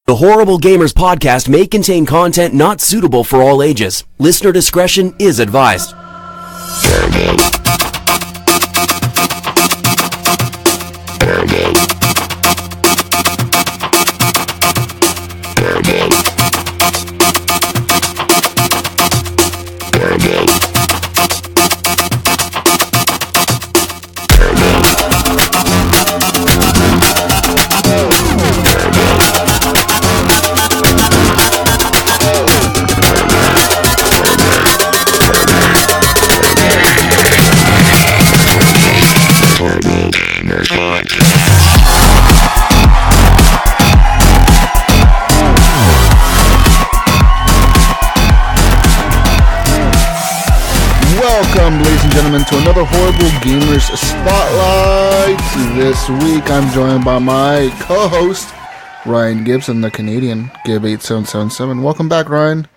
The Horrible Gamers podcast may contain content not suitable for all ages. Listener discretion is advised. Welcome, ladies and gentlemen, to another Horrible Gamers Spotlight. This week, I'm joined by my co-host, Ryan Gibson, the Canadian, Gib8777. Welcome back, Ryan.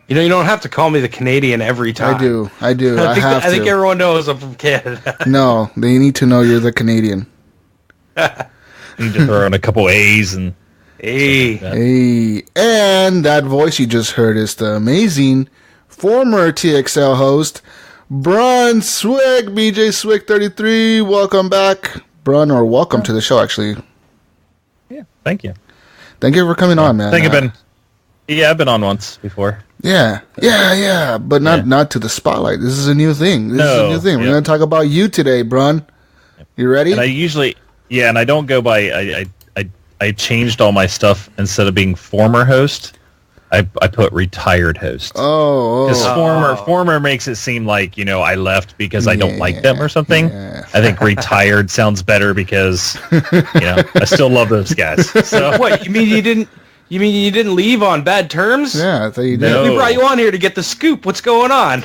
You know, you don't have to call me the Canadian every time. I do. I think everyone knows I'm from Canada. No, they need to know you're the Canadian. You need to throw in a couple A's and... Hey. And that voice you just heard is the amazing former TXL host, Brun BJSwick33. Welcome back, Brun, or welcome to the show, actually. Yeah, thank you. Thank you for coming on, man. I've been on once before. Yeah, but not to the spotlight. This is a new thing. We're going to talk about you today, Brun. You ready? And and I don't go by, I changed all my stuff. Instead of being former host, I put retired host. Because former makes it seem like, I left because I don't like them or something. Yeah. I think retired sounds better because, I still love those guys. So what, you mean you didn't leave on bad terms? Yeah, I thought you did. No. We brought you on here to get the scoop. What's going on?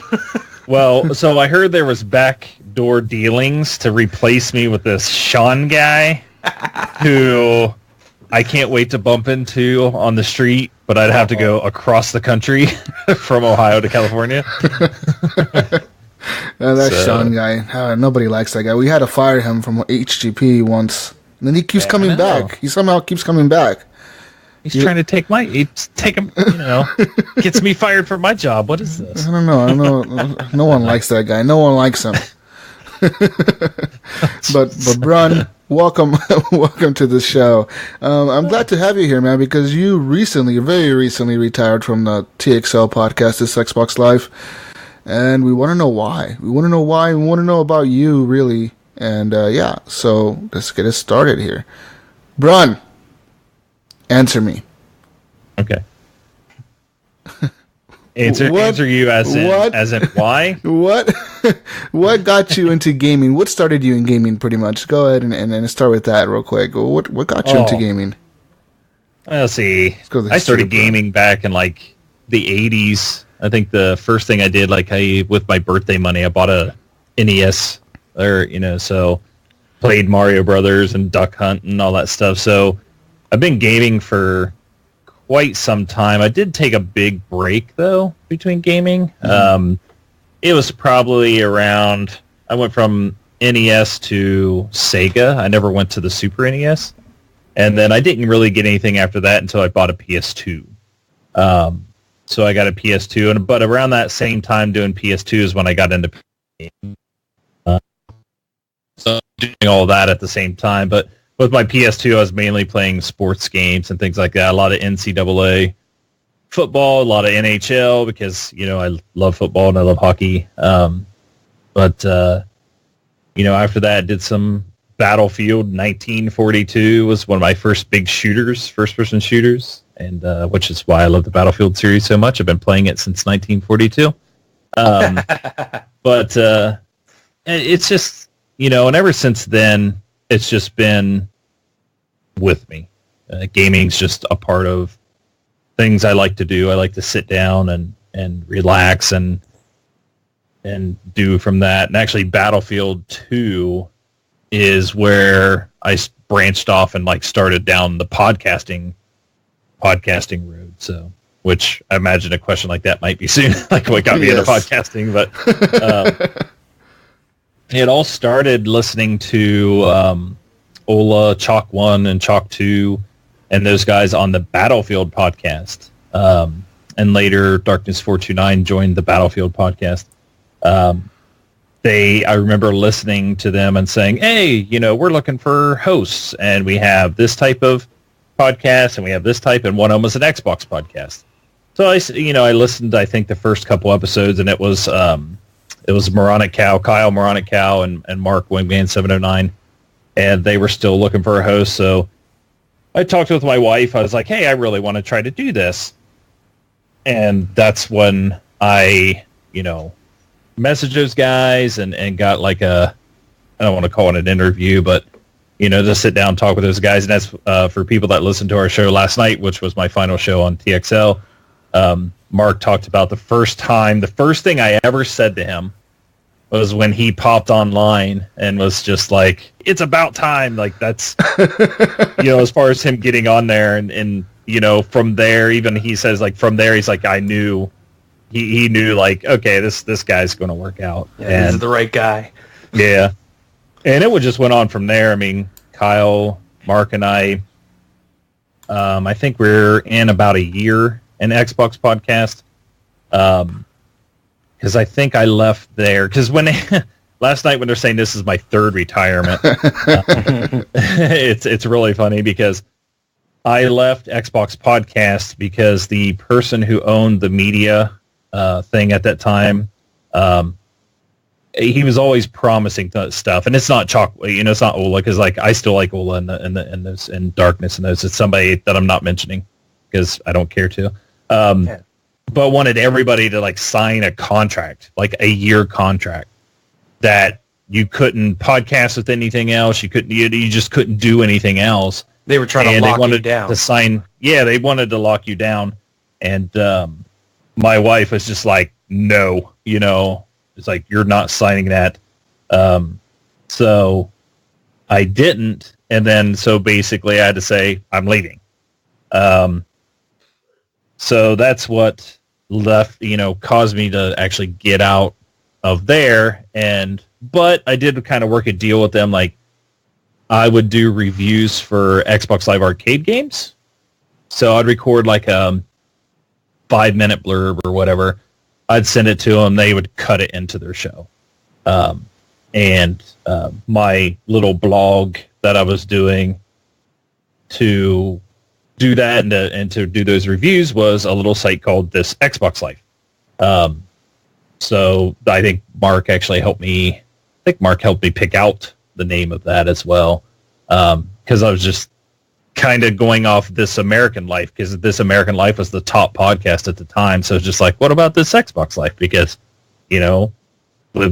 Well, so I heard there was backdoor dealings to replace me with this Sean guy who I can't wait to bump into on the street, but I'd have to go across the country from Ohio to California. Sean guy. Nobody likes that guy. We had to fire him from HGP once. And then he keeps coming back. He somehow keeps coming back. He's trying to take him, gets me fired from my job. What is this? I don't know. No one likes that guy. No one likes him. but Brun, welcome to the show. I'm glad to have you here, man, because you very recently retired from the TXL podcast, this Xbox Live, and we want to know why. We want to know about you, really, and so let's get us started here. Brun, answer me. Okay. Answer you as in why? What got you into gaming? What started you in gaming, pretty much? Go ahead and start with that real quick. What got you into gaming? Let's see. I started gaming back in the 80s. I think the first thing I did, with my birthday money, I bought a NES, so played Mario Brothers and Duck Hunt and all that stuff. So I've been gaming for quite some time. I did take a big break, though, between gaming. Mm-hmm. It was probably around... I went from NES to Sega. I never went to the Super NES. And then I didn't really get anything after that until I bought a PS2. So I got a PS2. But around that same time doing PS2 is when I got into... so doing all that at the same time. But with my PS2, I was mainly playing sports games and things like that. A lot of NCAA football, a lot of NHL because, I love football and I love hockey. But after that, I did some Battlefield 1942 was one of my first big first-person shooters, and which is why I love the Battlefield series so much. I've been playing it since 1942. But it's just, and ever since then, it's just been with me. Gaming's just a part of things I like to do. I like to sit down and relax and do from that. And actually, Battlefield 2 is where I branched off and started down the podcasting road. So, which I imagine a question like that might be soon, what got me into podcasting. But it all started listening to Ola, Chalk 1 and Chalk 2, and those guys on the Battlefield podcast. And later, Darkness 429 joined the Battlefield podcast. I remember listening to them and saying, hey, we're looking for hosts, and we have this type of podcast, and we have this type, and one of them was an Xbox podcast. So I listened, I think, the first couple episodes, and it was Moronic Cow, Kyle Moronic Cow, and Mark Wingman 709, and they were still looking for a host. So I talked with my wife. I was like, hey, I really want to try to do this. And that's when I, messaged those guys and got like I don't want to call it an interview, but, just sit down and talk with those guys. And that's for people that listened to our show last night, which was my final show on TXL. Mark talked about the first thing I ever said to him was when he popped online and was just like, it's about time. Like that's, as far as him getting on there and from there, even he says like from there, he's like, I knew he knew like, okay, this guy's going to work out. Yeah, and, this is the right guy. Yeah. And it just went on from there. I mean, Kyle, Mark, and I think we're in about a year in Xbox podcast. Because I think I left there because when last night when they're saying this is my third retirement, it's really funny because I left Xbox podcast because the person who owned the media thing at that time, he was always promising stuff, and it's not chocolate, it's not Ola, because like I still like Ola and Darkness and those. It's somebody that I'm not mentioning because I don't care to. But wanted everybody to like sign a contract, like a year contract, that you couldn't podcast with anything else. You couldn't. You just couldn't do anything else. They were trying to lock you down. They wanted to lock you down, and my wife was just like, no, it's like you're not signing that. So I didn't, and then so basically I had to say I'm leaving. So that's what left, caused me to actually get out of there. But I did kind of work a deal with them. Like I would do reviews for Xbox Live Arcade games. So I'd record like a 5-minute blurb or whatever. I'd send it to them. They would cut it into their show. And my little blog that I was doing to do that and to do those reviews was a little site called This Xbox Life. So I think Mark actually helped me. Pick out the name of that as well, because I was just kind of going off This American Life, because This American Life was the top podcast at the time. So it's just like, what about This Xbox Life? Because live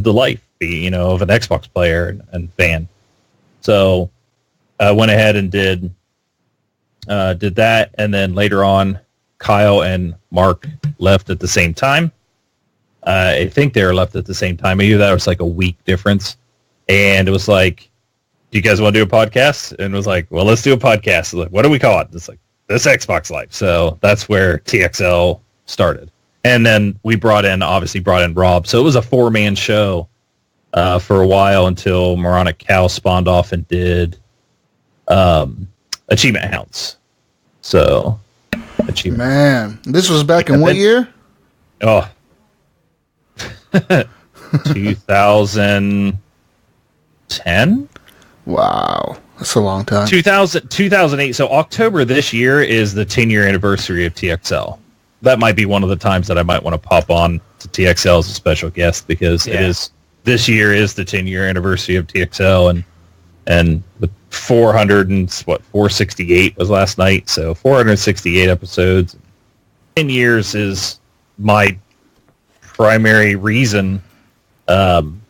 the life, be of an Xbox player and fan. So I went ahead and did that, and then later on, Kyle and Mark left at the same time. I think they were left at the same time. Either that was like a week difference, and it was like, "Do you guys want to do a podcast?" And it was like, "Well, let's do a podcast." Like, what do we call it? It's like This Xbox Life. So that's where TXL started, and then we brought in Rob. So it was a 4-man show for a while until Moronic Cow spawned off and did Achievement Hounds. So, Man, this was back in what year? Oh, 2010. Wow, that's a long time. 2008. So October this year is the 10-year anniversary of TXL. That might be one of the times that I might want to pop on to TXL as a special guest, because this year is the 10-year anniversary of TXL, and the 468 was last night, so 468 episodes. 10 years is my primary reason. 10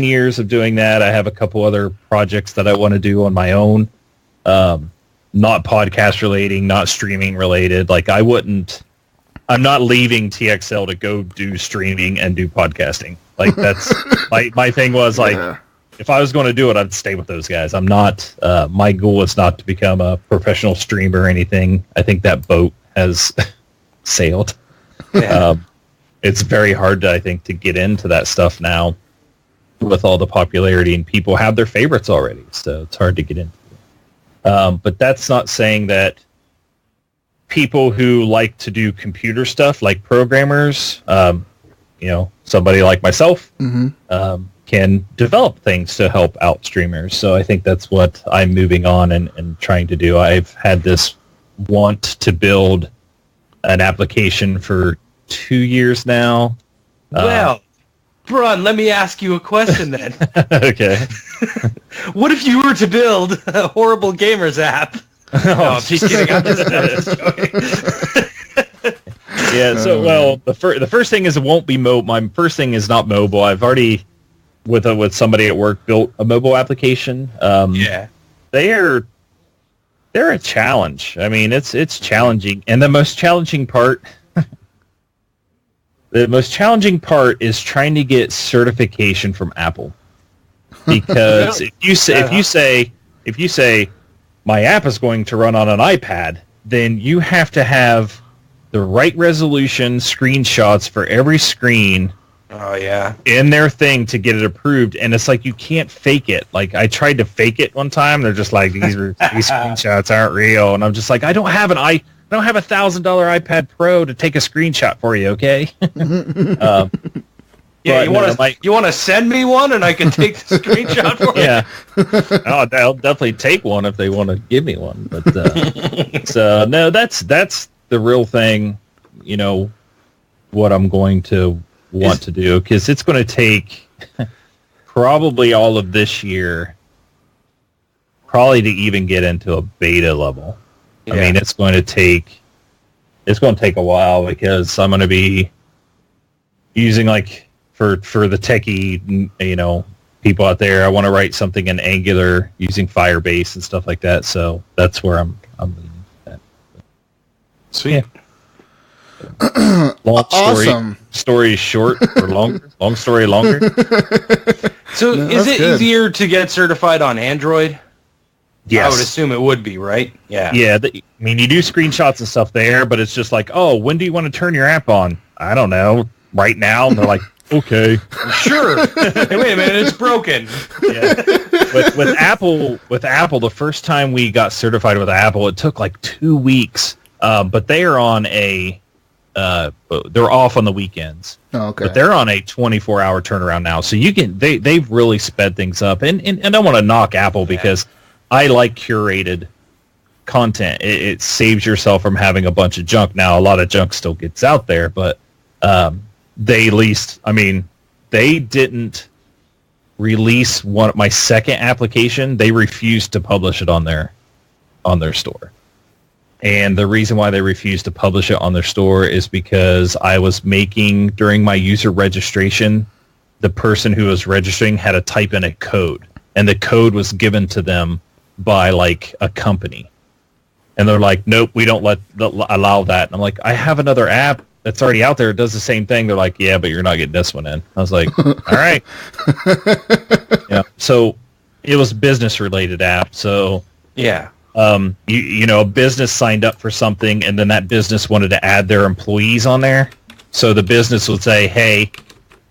years of doing that. I have a couple other projects that I want to do on my own, not podcast relating, not streaming related. Like I'm not leaving TXL to go do streaming and do podcasting. Like that's my thing was like, if I was going to do it, I'd stay with those guys. I'm not, my goal is not to become a professional streamer or anything. I think that boat has sailed. Yeah. It's very hard, I think, to get into that stuff now with all the popularity, and people have their favorites already. So it's hard to get into it. But that's not saying that people who like to do computer stuff, like programmers, somebody like myself, can develop things to help out streamers. So I think that's what I'm moving on and trying to do. I've had this want to build an application for 2 years now. Well, Brun, let me ask you a question then. Okay. What if you were to build a Horrible Gamers app? No, I'm just kidding. I'm just joking. Yeah, so, the first thing is it won't be mobile. My first thing is not mobile. I've already, with somebody at work, built a mobile application. They're a challenge. I mean, it's challenging. And the most challenging part... The most challenging part is trying to get certification from Apple, because if you say my app is going to run on an iPad, then you have to have the right resolution screenshots for every screen. Oh yeah, in their thing to get it approved, and it's like you can't fake it. Like I tried to fake it one time, they're just like these screenshots aren't real, and I'm just like I don't have $1,000 iPad Pro to take a screenshot for you, okay? You want to send me one and I can take the screenshot for you? Yeah, I'll definitely take one if they want to give me one. But so no, that's the real thing. You know what I'm going to want to do, because it's going to take probably all of this year, probably to even get into a beta level. Yeah. I mean, it's going to take a while, because I'm going to be using, like, for the techie, people out there, I want to write something in Angular using Firebase and stuff like that. So that's where I'm leaning at. Sweet. Yeah. Long story. Awesome. Story short or longer. Long story longer. So is it easier to get certified on Android? Yes. I would assume it would be, right? Yeah. Yeah. I mean, you do screenshots and stuff there, but it's just like, oh, when do you want to turn your app on? I don't know. Right now. And they're like, okay. Sure. Hey, wait a minute. It's broken. Yeah. With Apple, the first time we got certified with Apple, it took like 2 weeks. But they are on they're off on the weekends. Oh, okay. But they're on a 24-hour turnaround now. So they've really sped things up. And I don't want to knock Apple, because I like curated content. It saves yourself from having a bunch of junk. Now, a lot of junk still gets out there, but they didn't release my second application. They refused to publish it on their store. And the reason why they refused to publish it on their store is because I was making, during my user registration, the person who was registering had to type in a code, and the code was given to them by like a company. And they're like, nope, we don't allow that. And I'm like, I have another app that's already out there. It does the same thing. They're like, yeah, but you're not getting this one in. I was like, all right. Yeah. So it was business related app. So yeah. A business signed up for something, and then that business wanted to add their employees on there. So the business would say, hey,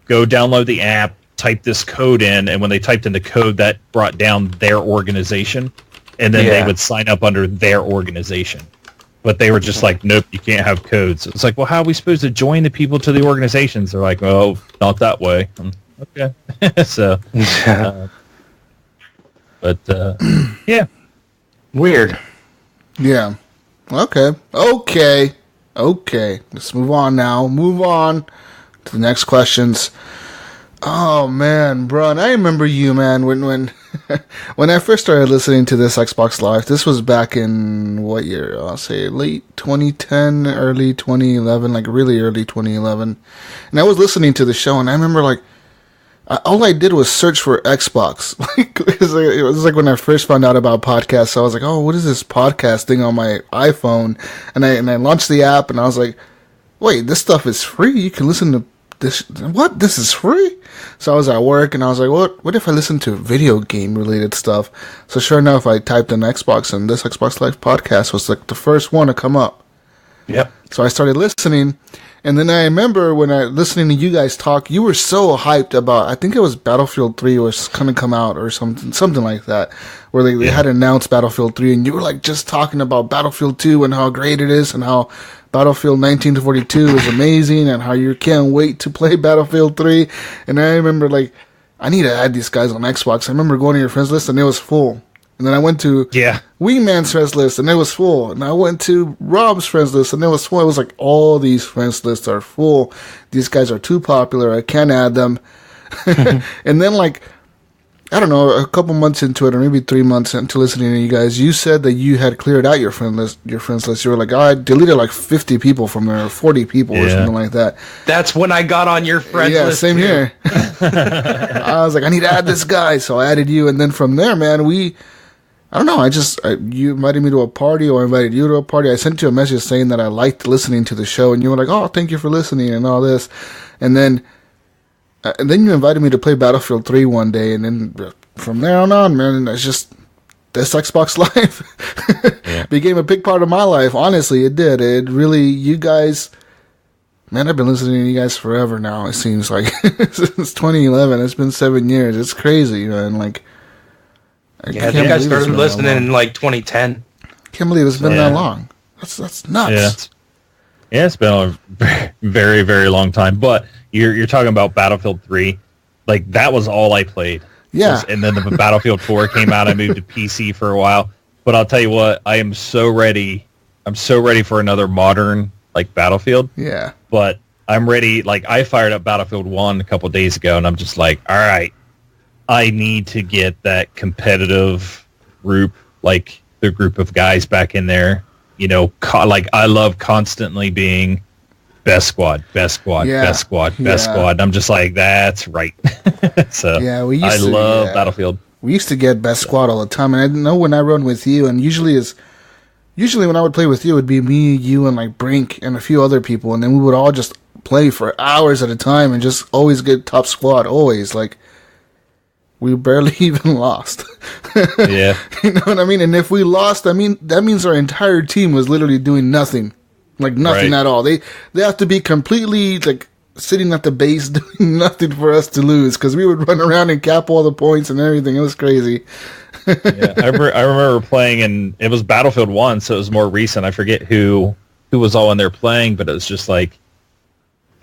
go download the app, type this code in, and when they typed in the code, that brought down their organization, and then they would sign up under their organization. But they were just like, nope, you can't have codes. It's like, well, how are we supposed to join the people to the organizations? They're like, oh, not that way. Okay. So, yeah. Weird. Yeah. Okay. Let's move on now. Move on to the next questions. Oh man, Brun, I remember you, man. When when I first started listening to this Xbox Live, this was back in what year? I'll say late 2010, early 2011, like really early 2011. And I was listening to the show, and I remember like all I did was search for Xbox. It was like when I first found out about podcasts. So I was like, oh, what is this podcast thing on my iPhone? And I launched the app, and I was like, wait, this stuff is free. You can listen to this. What? This is free? So I was at work, and I was like, what if I listen to video game related stuff? So sure enough, I typed in Xbox, and this Xbox Live podcast was like the first one to come up. Yep. So I started listening. And then I remember when listening to you guys talk, you were so hyped about, I think it was Battlefield 3 was going to come out or something like that, where they had announced Battlefield 3, and you were like just talking about Battlefield 2 and how great it is and how Battlefield 1942 is amazing and how you can't wait to play Battlefield 3. And I remember like, I need to add these guys on Xbox. I remember going to your friends list and it was full. And then I went to Wingman's friends list, and it was full. And I went to Rob's friends list, and it was full. It was like, all these friends lists are full. These guys are too popular. I can't add them. And then, like, I don't know, a couple months into it, or maybe 3 months into listening to you guys, you said that you had cleared out your friends list. You were like, I deleted like 50 people from there, or 40 people, or something like that. That's when I got on your friends list. Yeah, same here. I was like, I need to add this guy, so I added you. And then from there, man, I don't know, you invited me to a party, or I invited you to a party. I sent you a message saying that I liked listening to the show, and you were like, oh, thank you for listening, and all this. And then you invited me to play Battlefield 3 one day, and then from there on, man, it's just, this Xbox Live became a big part of my life. Honestly, it did. It really, you guys, man, I've been listening to you guys forever now, it seems like. Since 2011, it's been 7 years. It's crazy, man, like, I think I started listening in like 2010. Can't believe it's been that long. That's nuts. Yeah, it's been a very, very long time. But you're talking about Battlefield 3. Like, that was all I played. Yeah. And then the Battlefield 4 came out. I moved to PC for a while. But I'll tell you what, I am so ready. I'm so ready for another modern, like, Battlefield. Yeah. But I'm ready. Like, I fired up Battlefield 1 a couple days ago, and I'm just like, all right, I need to get that competitive group, like the group of guys back in there. You know, like I love constantly being best squad, best squad, best squad, best squad. And I'm just like, that's right. So yeah, I love Battlefield. We used to get best squad all the time, and I know when I run with you, and usually when I would play with you, it would be me, you, and like Brink and a few other people, and then we would all just play for hours at a time and just always get top squad, always like. We barely even lost. Yeah. You know what I mean? And if we lost, I mean, that means our entire team was literally doing nothing. Like, nothing at all. They have to be completely, like, sitting at the base doing nothing for us to lose, because we would run around and cap all the points and everything. It was crazy. Yeah, I remember playing, and it was Battlefield 1, so it was more recent. I forget who was all in there playing, but it was just like,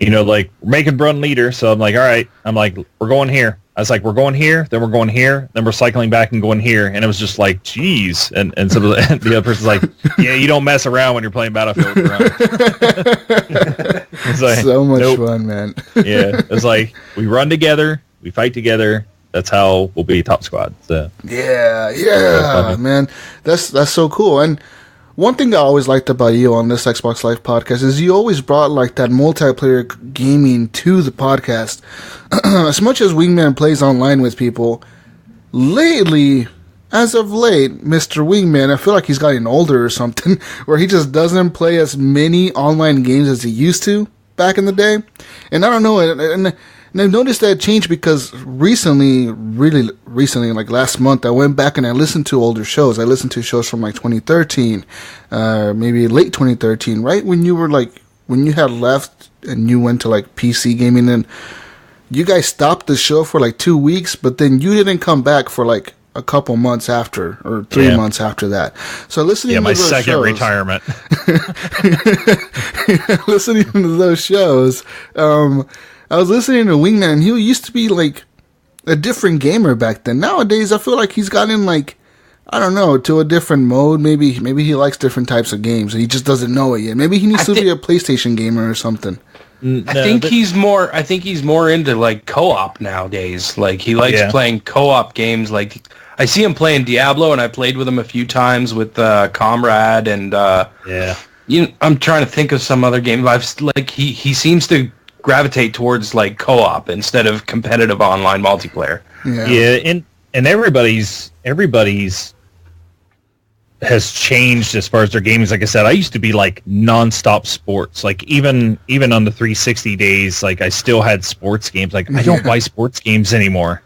you know, like, we're making Brun leader, so I'm like, all right. I'm like, we're going here. I was like, we're going here, then we're going here, then we're cycling back and going here. And it was just like, geez. And so the other person's like, yeah, you don't mess around when you're playing Battlefield. It's like, so much fun, man. Yeah. It's like, we run together, we fight together. That's how we'll be top squad. So yeah, man. That's so cool. And one thing I always liked about you on this Xbox Live podcast is you always brought like that multiplayer gaming to the podcast. As much as Wingman plays online with people, lately, as of late, Mr. Wingman, I feel like he's gotten older or something, where he just doesn't play as many online games as he used to back in the day. And I don't know, and I've noticed that change because recently, really recently, like last month, I went back and I listened to older shows. I listened to shows from like 2013, maybe late 2013, right when you were like, when you had left and you went to like PC gaming, and you guys stopped the show for like 2 weeks, but then you didn't come back for like a couple months after, or 3 months after that. So listening to my those second shows, retirement. listening to those shows, I was listening to Wingman, and he used to be like a different gamer back then. Nowadays, I feel like he's gotten like, I don't know, to a different mode. Maybe he likes different types of games, and he just doesn't know it yet. Maybe he needs to be a PlayStation gamer or something. I think he's more into like co-op nowadays. Like he likes playing co-op games. Like I see him playing Diablo, and I played with him a few times with Comrade, and I'm trying to think of some other game. He seems to gravitate towards like co-op instead of competitive online multiplayer. Yeah, and everybody's has changed as far as their gaming. Like I said, I used to be like non-stop sports. Like even on the 360 days, like I still had sports games. Like I don't buy sports games anymore.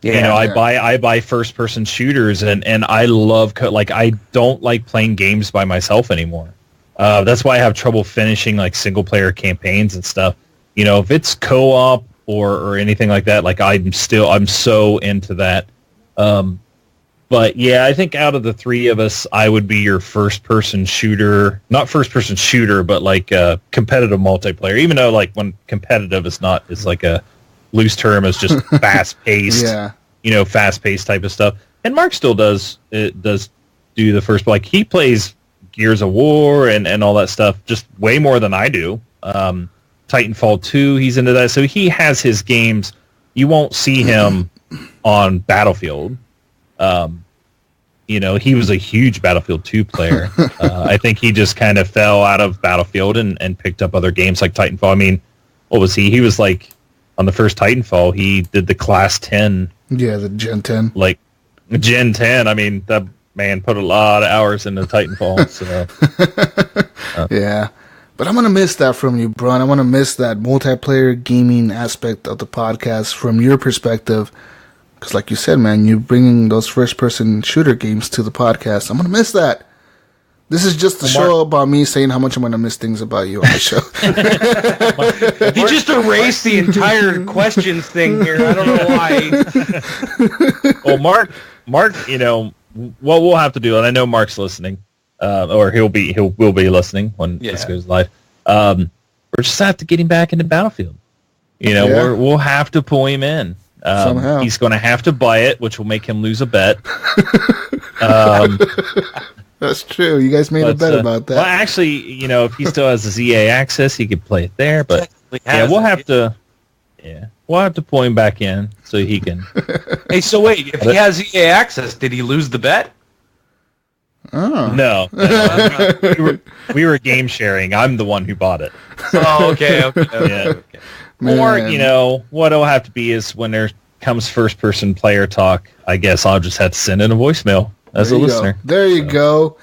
I buy first person shooters, and I love like I don't like playing games by myself anymore. That's why I have trouble finishing like single player campaigns and stuff. You know, if it's co-op or anything like that, like I'm so into that. But yeah, I think out of the three of us, I would be your first-person shooter. Not first-person shooter, but like competitive multiplayer. Even though like when competitive is like a loose term, it's just fast-paced. Yeah. You know, fast-paced type of stuff. And Mark still does do the first. Like he plays Gears of War and all that stuff just way more than I do. Titanfall 2, he's into that. So he has his games. You won't see him on Battlefield. You know, he was a huge Battlefield 2 player. I think he just kind of fell out of Battlefield and picked up other games like Titanfall. I mean, what was he? He was like, on the first Titanfall, he did the Class 10. Yeah, the Gen 10. Like, Gen 10. I mean, that man put a lot of hours into Titanfall. So. Yeah. But I'm going to miss that from you, Brun. I want to miss that multiplayer gaming aspect of the podcast from your perspective. Because like you said, man, you're bringing those first-person shooter games to the podcast. I'm going to miss that. This is just a show about me saying how much I'm going to miss things about you on the show. You just erased the entire questions thing here. I don't know why. Well, Mark, you know, what we'll have to do, and I know Mark's listening, or will be listening when this goes live. We're just have to get him back into Battlefield. You know, we'll have to pull him in. Somehow. He's going to have to buy it, which will make him lose a bet. That's true. You guys made a bet about that. Well, actually, you know, if he still has his EA access, he could play it there. But we'll have to pull him back in so he can. Hey, so wait, if he has EA access, did he lose the bet? Oh. No. We were game sharing. I'm the one who bought it. Oh, okay. Yeah. Or, you know, what it'll have to be is when there comes first-person player talk, I guess I'll just have to send in a voicemail as a listener. There you go.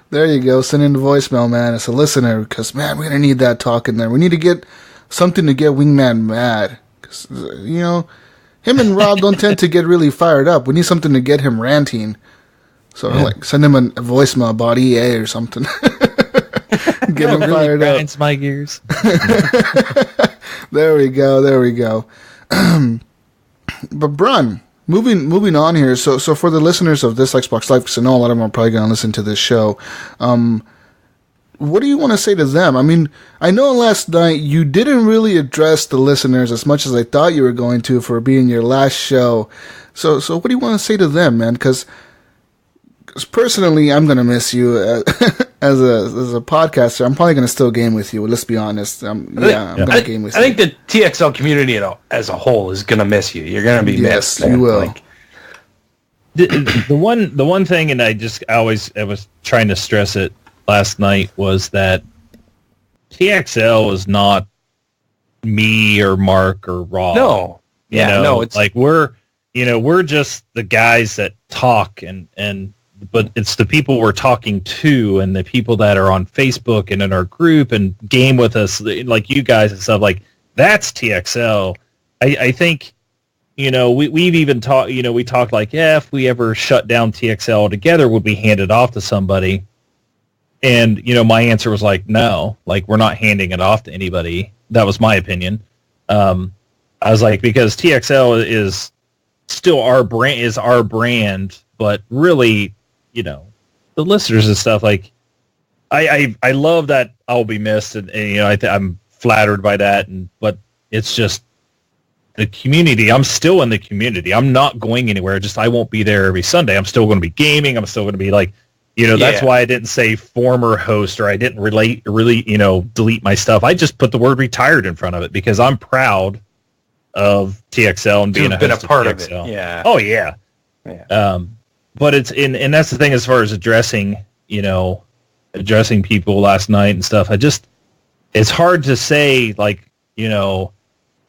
There you go. Send in the voicemail, man, as a listener, because, man, we're going to need that talk in there. We need to get something to get Wingman mad. Because, you know, him and Rob don't tend to get really fired up. We need something to get him ranting. So, like, send him a voicemail about EA or something. Get him really fired up. Grinds my gears. There we go. But Brun, moving on here. So for the listeners of this Xbox Live, because I know a lot of them are probably going to listen to this show, what do you want to say to them? I mean, I know last night you didn't really address the listeners as much as I thought you were going to for being your last show. So what do you want to say to them, man? Because personally, I'm going to miss you as a podcaster. I'm probably going to still game with you. Let's be honest. I'm going to game with you. I think the TXL community as a whole is going to miss you. You're going to be missed. Yes, you will. Like, the one thing, and I was trying to stress it last night, was that TXL is not me or Mark or Rob. No. It's like we're just the guys that talk but it's the people we're talking to and the people that are on Facebook and in our group and game with us, like you guys and stuff. Like, that's TXL. I think, you know, we've even talked, you know, we talked like, if we ever shut down TXL altogether, would we hand it off to somebody? And, you know, my answer was like, no, like, we're not handing it off to anybody. That was my opinion. I was like, because TXL is still our brand, but really, you know, the listeners and stuff, like, I love that I'll be missed, and you know, I'm flattered by that, but it's just the community. I'm still in the community. I'm not going anywhere. Just I won't be there every Sunday. I'm still going to be gaming. I'm still going to be like, you know, that's why I didn't say former host, or I didn't really, you know, delete my stuff. I just put the word retired in front of it because I'm proud of TXL and being a part of it. Yeah. Oh yeah. But and that's the thing as far as addressing people last night and stuff. It's hard to say, like, you know,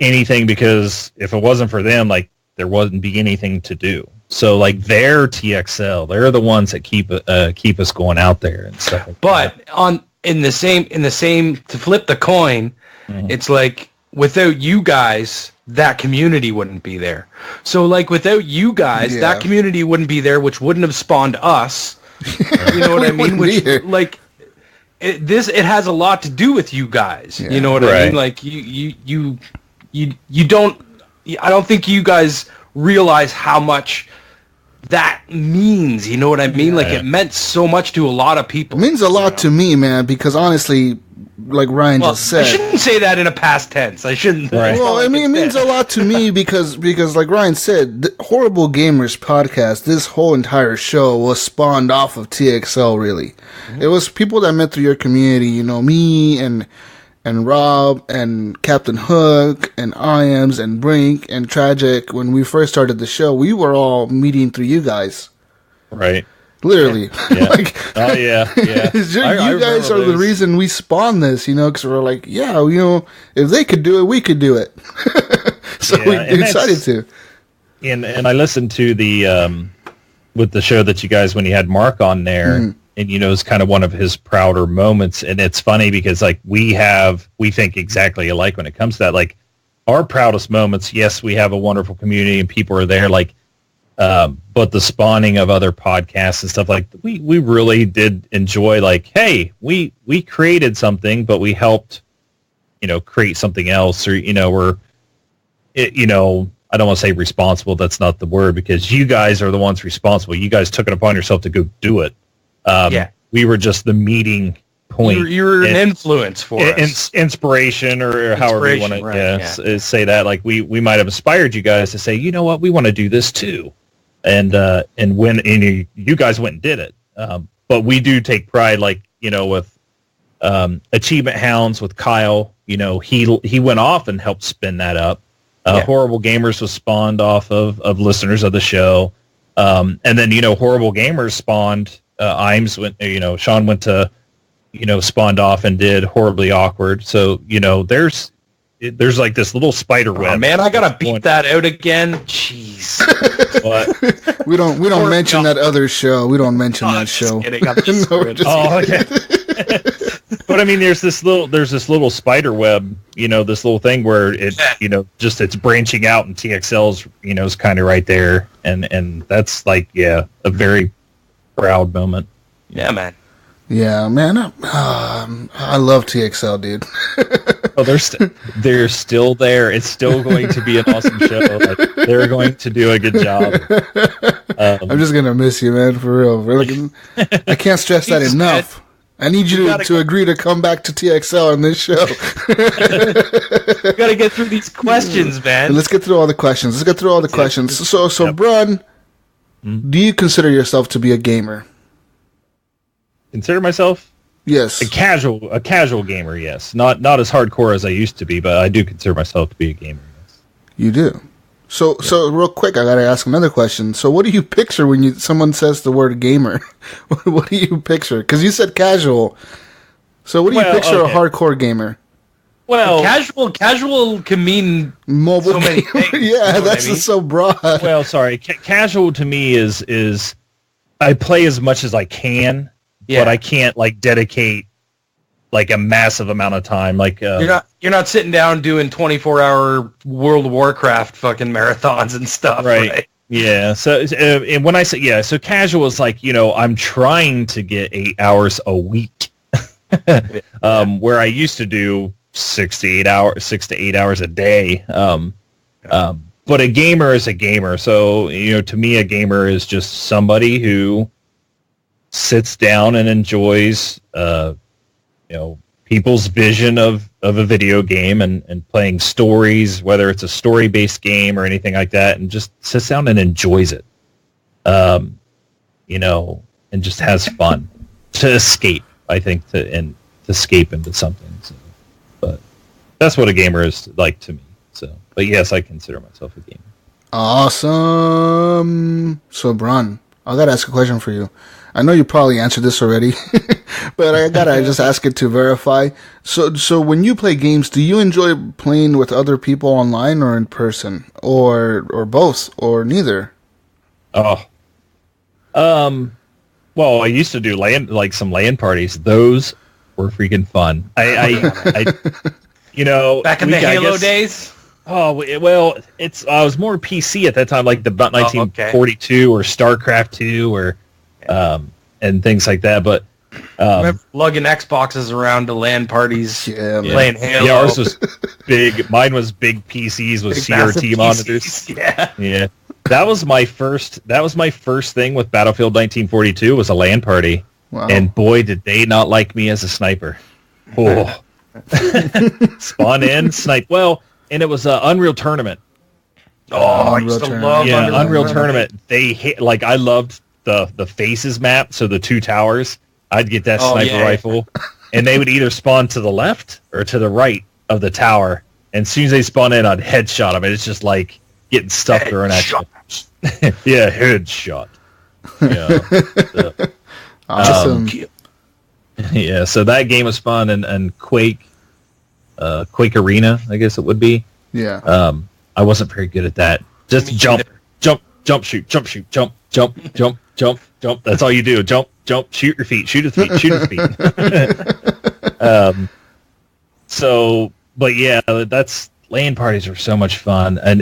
anything, because if it wasn't for them, like, there wouldn't be anything to do. So, like, they're TXL. They're the ones that keep us going out there and stuff like that. But in the same to flip the coin, it's like, without you guys, that community wouldn't be there. So, like, without you guys, that community wouldn't be there, which wouldn't have spawned us. You know what I mean? Which, like, it has a lot to do with you guys. Yeah. You know what I mean? Like you don't. I don't think you guys realize how much that means. You know what I mean? Yeah. Like it meant so much to a lot of people. It means a lot to me, man, because honestly, like Ryan just said, I shouldn't say that in a past tense. I shouldn't. Right. Well, I mean, it means a lot to me because like Ryan said, the Horrible Gamers podcast, this whole entire show was spawned off of TXL. Really, it was people that met through your community. You know, me and Rob and Captain Hook and Iams and Brink and Tragic. When we first started the show, we were all meeting through you guys. Right. Literally. Yeah. You guys are the reason we spawned this, you know, because we're like, yeah, you know, if they could do it, we could do it. So we decided to. And I listened to the, with the show that you guys, when you had Mark on there, and, you know, it's kind of one of his prouder moments. And it's funny because, like, we think exactly alike when it comes to that. Like, our proudest moments, yes, we have a wonderful community and people are there, like, but the spawning of other podcasts and stuff, like, we really did enjoy, like, hey, we created something, but we helped, you know, create something else, or, you know, you know, I don't want to say responsible. That's not the word, because you guys are the ones responsible. You guys took it upon yourself to go do it. We were just the meeting point. You were an influence for us. Inspiration, or however you want to say that. Like, we might have inspired you guys to say, you know what, we want to do this too. And you guys went and did it. But we do take pride, like, you know, with Achievement Hounds with Kyle, you know, he went off and helped spin that up. Horrible Gamers was spawned off of listeners of the show. And then, you know, Horrible Gamers spawned, Imes went, you know, Sean went to, you know, spawned off and did Horribly Awkward. So, you know, there's like this little spider web. Oh, man, I gotta beat that out again. Jeez. we don't mention that other show. We don't mention that show. Okay. But I mean, there's this little spider web, you know, this little thing where it, you know, just it's branching out, and TXL's, you know, is kind of right there, and that's like, a very proud moment. Yeah, man. Yeah, man. I love TXL, dude. They're still there. It's still going to be an awesome show. Like, they're going to do a good job. I'm just gonna miss you, man, for real. Like, I can't stress that enough. I need you to agree to come back to TXL on this show. We gotta get through these questions, man. Let's get through all the questions. So, Brun, do you consider yourself to be a gamer? Consider myself? Yes. A casual gamer, yes. Not as hardcore as I used to be, but I do consider myself to be a gamer, yes. You do. So real quick, I gotta ask another question. So what do you picture when someone says the word gamer? What do you picture? Because you said casual. So what do you picture a hardcore gamer? Well, casual can mean mobile so many things. Yeah, that's just so broad. Well, sorry. Casual to me is I play as much as I can. Yeah. But I can't, like, dedicate, like, a massive amount of time. Like, you're not sitting down doing 24-hour World of Warcraft fucking marathons and stuff, right? Yeah. So, and when I say so casual is like, you know, I'm trying to get 8 hours a week, where I used to do 6 to 8 hours a day. But a gamer is a gamer. So, you know, to me, a gamer is just somebody who sits down and enjoys, you know, people's vision of a video game and playing stories, whether it's a story-based game or anything like that, and just sits down and enjoys it, you know, and just has fun to escape, I think, to escape into something. So, but that's what a gamer is like to me. So, but yes, I consider myself a gamer. Awesome. So, Brun, I gotta ask a question for you. I know you probably answered this already, but I gotta just ask it to verify. So when you play games, do you enjoy playing with other people online or in person, or both, or neither? Oh, well, I used to do some LAN parties. Those were freaking fun. I you know, back in the Halo days. Oh, well, I was more PC at that time, like the 1942 or StarCraft 2 or and things like that. But Remember lugging Xboxes around to LAN parties, playing Halo. Yeah, ours was big. Mine was big PCs with CRT monitors. Yeah. That was my first thing with Battlefield 1942 was a LAN party. Wow. And boy, did they not like me as a sniper. Oh. Spawn in, snipe. Well, and it was Unreal Tournament. I used to love Unreal Tournament. They hit, like, I loved the faces map, so the two towers. I'd get that sniper rifle, and they would either spawn to the left or to the right of the tower. And as soon as they spawn in, I'd headshot them. And it's just like getting stuff thrown at you. Yeah, headshot. Yeah. Awesome. Yeah, so that game was fun, and Quake Arena, I guess it would be. Yeah. I wasn't very good at that. Just jump, shoot, jump. That's all you do. Jump, shoot your feet, shoot his feet. But yeah, that's LAN parties are so much fun, and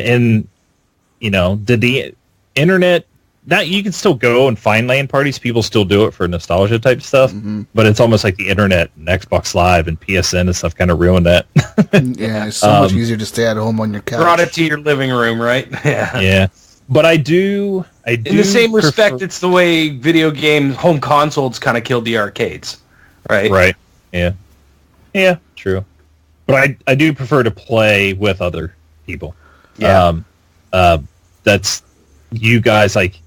did the internet? That you can still go and find LAN parties. People still do it for nostalgia type stuff, but it's almost like the internet and Xbox Live and PSN and stuff kind of ruined that. Yeah, it's so much easier to stay at home on your couch. Brought it to your living room, right? Yeah. But I do. In the same respect, it's the way video games, home consoles kind of killed the arcades, right? Right. Yeah. Yeah. True. But I do prefer to play with other people. Yeah. That's you guys, like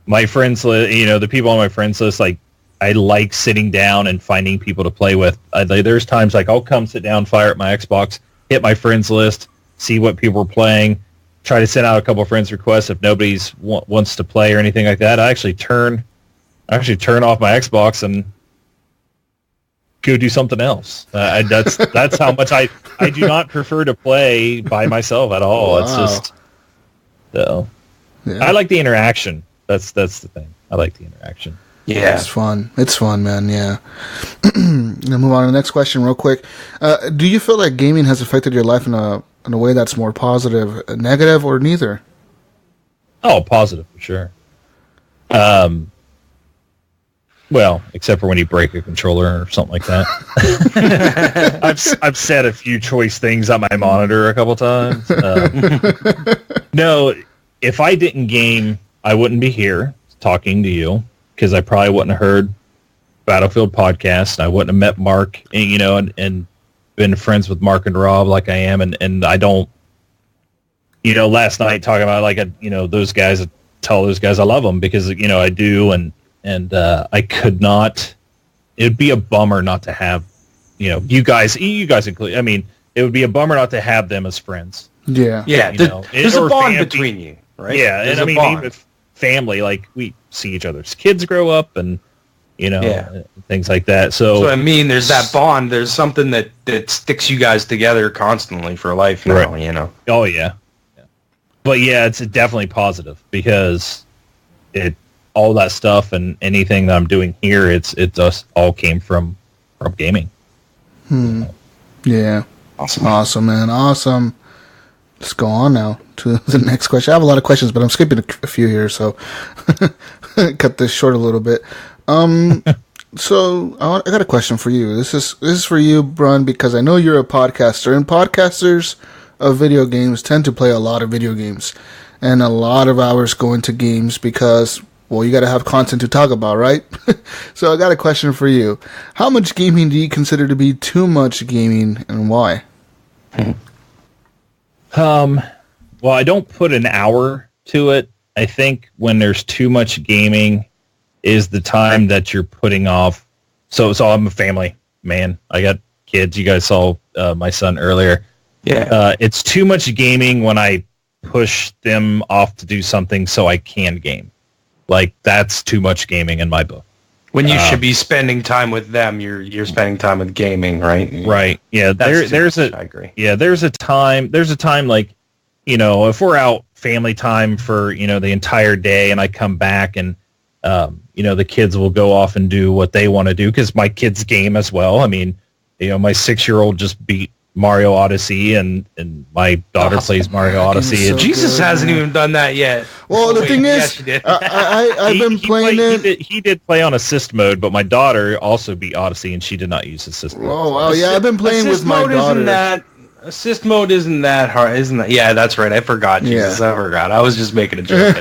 my friends list. The people on my friends list, like I like sitting down and finding people to play with. There's times like I'll come sit down, fire up my Xbox, hit my friends list, see what people are playing. Try to send out a couple of friends requests if nobody's wants to play or anything like that. I actually turn off my Xbox and go do something else. That's how much I do not prefer to play by myself at all. Wow. It's just I like the interaction. That's the thing. I like the interaction. Yeah, it's fun. It's fun, man. Yeah. Now move on to the next question real quick. Do you feel like gaming has affected your life in a way that's more positive, negative, or neither? Oh, positive for sure. Well, except for when you break a controller or something like that. I've said a few choice things on my monitor a couple times. No, if I didn't game, I wouldn't be here talking to you because I probably wouldn't have heard Battlefield podcast. I wouldn't have met Mark, and been friends with Mark and Rob like I am, and I don't, last night talking about those guys, tell those guys I love them because I do, and I could not. It'd be a bummer not to have, you guys include. I mean, it would be a bummer not to have them as friends. Yeah, yeah. There's a bond between you, right? Yeah, there's even with family, like we see each other's kids grow up and. Things like that. So I mean, there's that bond. There's something that sticks you guys together constantly for life now, right. Oh, yeah. But, yeah, it's definitely positive because all that stuff and anything that I'm doing here, it just all came from gaming. Yeah. Awesome, man. Awesome. Let's go on now to the next question. I have a lot of questions, but I'm skipping a few here, so cut this short a little bit. So I got a question for you. This is for you, Brun, because I know you're a podcaster, and podcasters of video games tend to play a lot of video games, and a lot of hours go into games because, well, you got to have content to talk about, right? So I got a question for you. How much gaming do you consider to be too much gaming, and why? Well, I don't put an hour to it. I think when there's too much gaming is the time that you're putting off. So I'm a family man. I got kids. You guys saw my son earlier. Yeah. It's too much gaming when I push them off to do something so I can game. Like, that's too much gaming in my book. When you should be spending time with them, you're spending time with gaming, right? Right. Yeah. I agree. Yeah. There's a time like, if we're out family time for, the entire day and I come back and, the kids will go off and do what they want to do because my kids game as well. I mean, my 6-year-old just beat Mario Odyssey, and my daughter plays Mario Odyssey. So Jesus hasn't even done that yet. Well, the thing is, I've been playing it. He did play on assist mode, but my daughter also beat Odyssey, and she did not use assist mode. Oh, wow, yeah, I've been playing with my daughter. Assist mode isn't that hard, isn't that? Yeah, that's right. I forgot. Jesus, I forgot. I was just making a joke.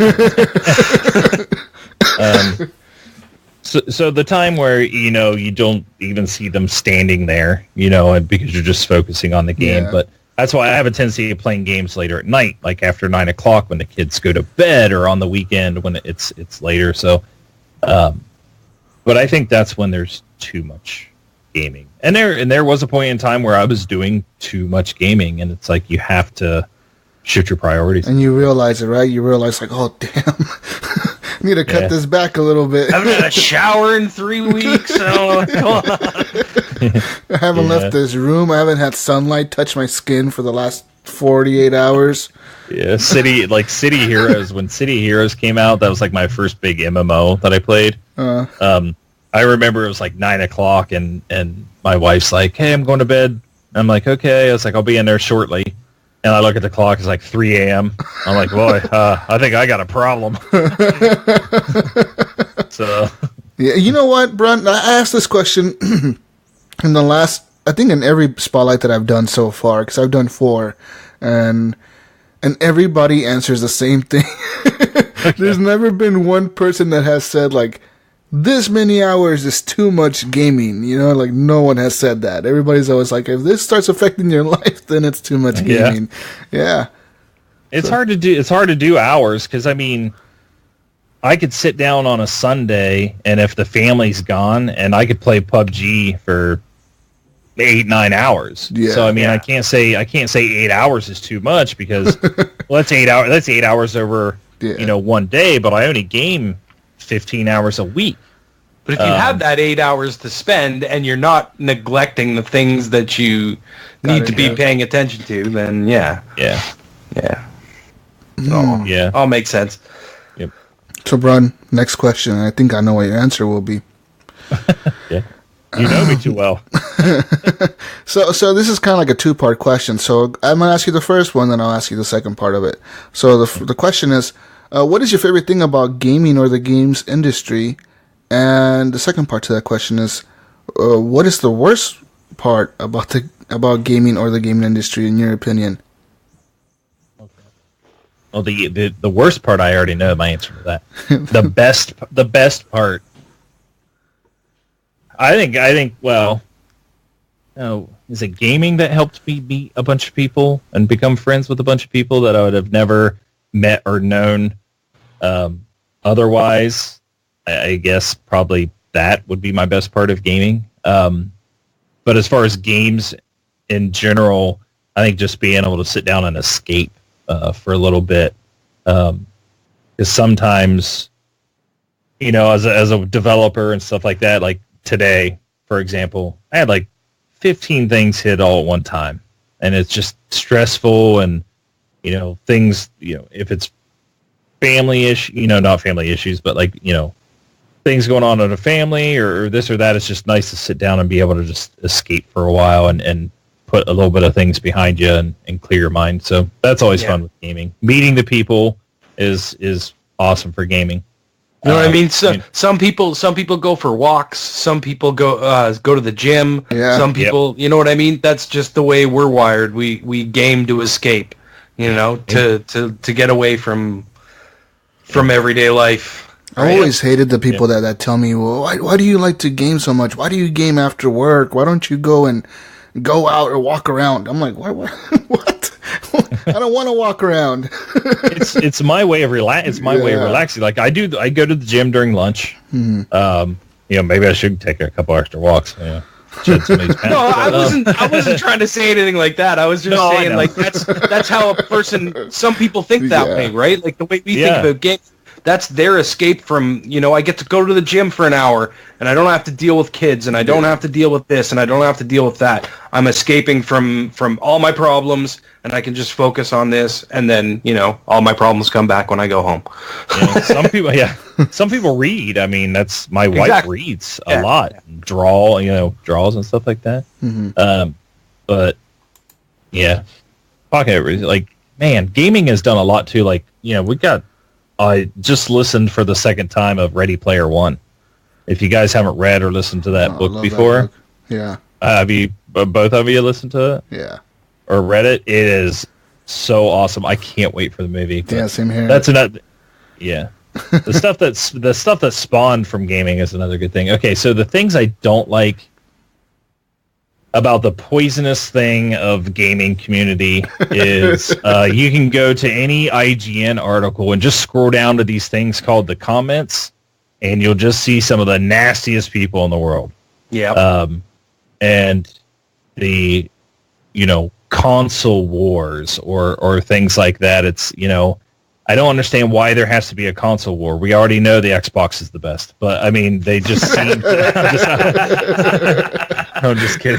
So the time where, you don't even see them standing there, because you're just focusing on the game. Yeah. But that's why I have a tendency of playing games later at night, like after 9 o'clock when the kids go to bed, or on the weekend when it's later. So, but I think that's when there's too much gaming. And there was a point in time where I was doing too much gaming, and it's like you have to shift your priorities. And you realize it, right? You realize, like, oh, damn. I need to cut this back a little bit. I haven't had a shower in 3 weeks. I don't know what's going on. I haven't left this room. I haven't had sunlight touch my skin for the last 48 hours. Yeah, City Heroes. When City Heroes came out, that was like my first big MMO that I played. I remember it was like 9 o'clock, and my wife's like, "Hey, I'm going to bed." I'm like, "Okay." I was like, "I'll be in there shortly." And I look at the clock, it's like 3 a.m. I'm like, boy, I think I got a problem. So, yeah, you know what, Brun? I asked this question in the last, I think in every Spotlight that I've done so far, because I've done 4, and everybody answers the same thing. There's never been one person that has said, like, this many hours is too much gaming, like no one has said that. Everybody's always like, if this starts affecting your life, then it's too much gaming. Yeah. It's hard to do hours, because I could sit down on a Sunday, and if the family's gone, and I could play PUBG for 8-9 hours. Yeah. So I can't say 8 hours is too much, because that's 8 hours. That's 8 hours over one day, but I only game 15 hours a week. But if you have that 8 hours to spend, and you're not neglecting the things that you need to be paying attention to, then all makes sense. Yep. So, Brun, next question. I think I know what your answer will be. Yeah. You know me too well. So this is kind of like a 2-part question. So I'm going to ask you the first one, then I'll ask you the second part of it. So the question is, what is your favorite thing about gaming or the games industry? And the second part to that question is, what is the worst part about gaming or the gaming industry, in your opinion? Okay. Well, the worst part, I already know my answer to that. the best part, I think. Well, is it gaming that helped me meet a bunch of people and become friends with a bunch of people that I would have never met or known otherwise? I guess probably that would be my best part of gaming. But as far as games in general, I think just being able to sit down and escape for a little bit. Because sometimes, as a developer and stuff like that, like today, for example, I had like 15 things hit all at one time. And it's just stressful, and, things, if it's family issue, not family issues, but like, things going on in a family or this or that, it's just nice to sit down and be able to just escape for a while and put a little bit of things behind you and clear your mind. So that's always fun with gaming. Meeting the people is awesome for gaming. You know what I mean? So, some people go for walks. Some people go to the gym. Yeah. Some people, you know what I mean? That's just the way we're wired. We game to escape, to get away from everyday life. I always hated the people that tell me, well, why do you like to game so much? Why do you game after work? Why don't you go out or walk around? I'm like, what? I don't want to walk around. It's my way of relaxing. Like I go to the gym during lunch. Mm-hmm. Maybe I should take a couple extra walks. No, I wasn't trying to say anything like that. I was just saying, like, that's how a person. Some people think that way, right? Like the way we think about games. That's their escape from, I get to go to the gym for an hour, and I don't have to deal with kids, and I don't have to deal with this, and I don't have to deal with that. I'm escaping from all my problems, and I can just focus on this, and then, all my problems come back when I go home. Some people read. I mean, that's my wife reads a lot, draws and stuff like that. Mm-hmm. But Yeah. Talking like, man, gaming has done a lot too. Like, we got. I just listened for the second time of Ready Player One. If you guys haven't read or listened to that book before, book. Yeah. Have you both of you listened to it? Yeah. Or read it? It is so awesome. I can't wait for the movie. Yeah, same here. That's another. Yeah. the stuff that spawned from gaming is another good thing. Okay, so the things I don't like about the poisonous thing of gaming community is you can go to any IGN article and just scroll down to these things called the comments, and you'll just see some of the nastiest people in the world. Yeah. And the, console wars or things like that. It's, I don't understand why there has to be a console war. We already know the Xbox is the best, but I mean, they just seem I'm just kidding.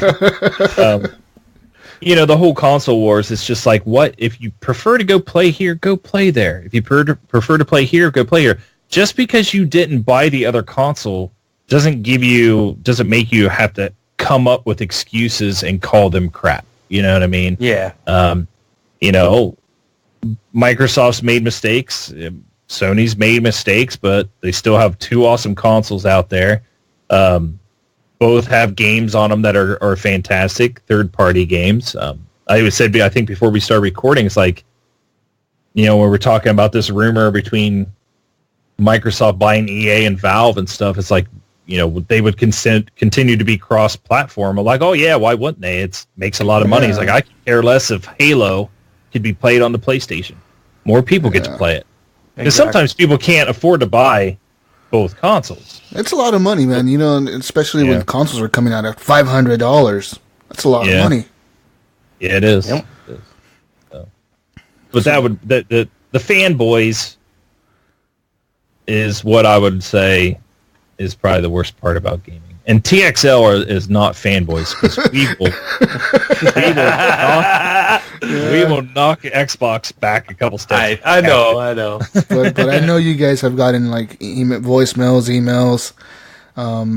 The whole console wars, it's just like, what if you prefer to go play here, go play there. If you prefer to play here, go play here. Just because you didn't buy the other console doesn't make you have to come up with excuses and call them crap. You know what I mean? Yeah. Microsoft's made mistakes. Sony's made mistakes, but they still have two awesome consoles out there. Both have games on them that are fantastic, third-party games. I think before we start recording, it's like, when we're talking about this rumor between Microsoft buying EA and Valve and stuff, it's like, they would continue to be cross-platform. I'm like, oh yeah, why wouldn't they? It makes a lot of money. It's like, I could care less if Halo could be played on the PlayStation. More people get to play it. Because sometimes people can't afford to buy both consoles. It's a lot of money, man. Especially when consoles are coming out at $500. That's a lot of money. Yeah, it is. Yep. It is. So. But the fanboys is what I would say is probably the worst part about gaming. And TXL is not fanboys, because we will knock Xbox back a couple steps. I know. But I know you guys have gotten like voicemails, emails,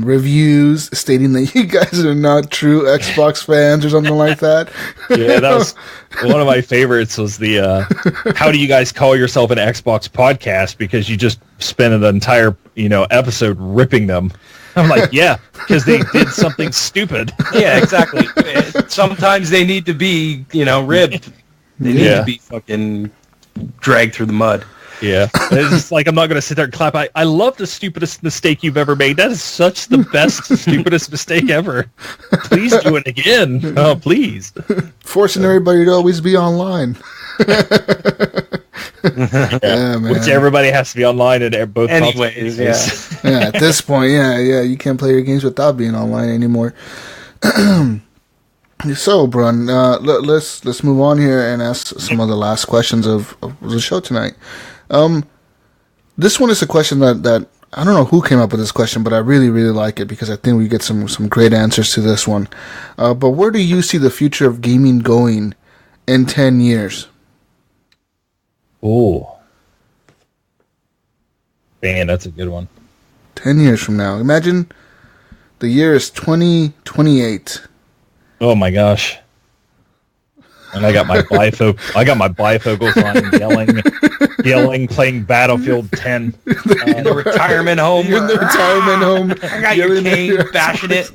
reviews stating that you guys are not true Xbox fans or something like that. Yeah, that was one of my favorites. Was the how do you guys call yourself an Xbox podcast because you just spent an entire episode ripping them. I'm like, yeah, because they did something stupid. Yeah, exactly. Sometimes they need to be, ribbed. They need to be fucking dragged through the mud. Yeah. It's just like, I'm not going to sit there and clap. I love the stupidest mistake you've ever made. That is such the best, stupidest mistake ever. Please do it again. Oh, please. Forcing everybody to always be online. Which everybody has to be online at both anyways. At this point, you can't play your games without being online anymore. So, Brun, let's move on here and ask some of the last questions of the show tonight. This one is a question that I don't know who came up with this question, but I really, really like it because I think we get some great answers to this one. But where do you see the future of gaming going in 10 years? Oh, man, that's a good one. 10 years from now. Imagine the year is 2028. Oh my gosh. And I got my bifocals on, yelling, playing Battlefield 10. In the retirement home. You're in the retirement home. I got your cane, bashing it.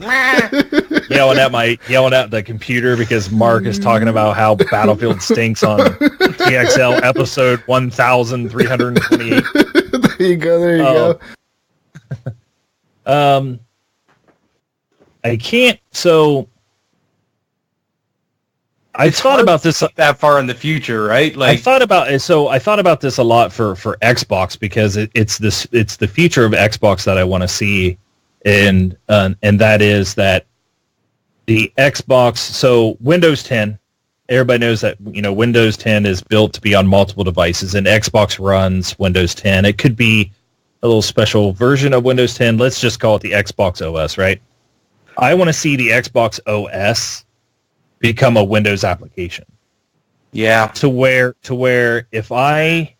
yelling at the computer because Mark is talking about how Battlefield stinks on TXL episode 1328. There you go. I can't. So I thought about this that far in the future, right? Like I thought about this a lot for Xbox because it's the future of Xbox that I want to see, and that is that the Xbox. So Windows 10, everybody knows that Windows 10 is built to be on multiple devices, and Xbox runs Windows 10. It could be a little special version of Windows 10. Let's just call it the Xbox OS, right? I want to see the Xbox OS become a Windows application. Yeah. To where if I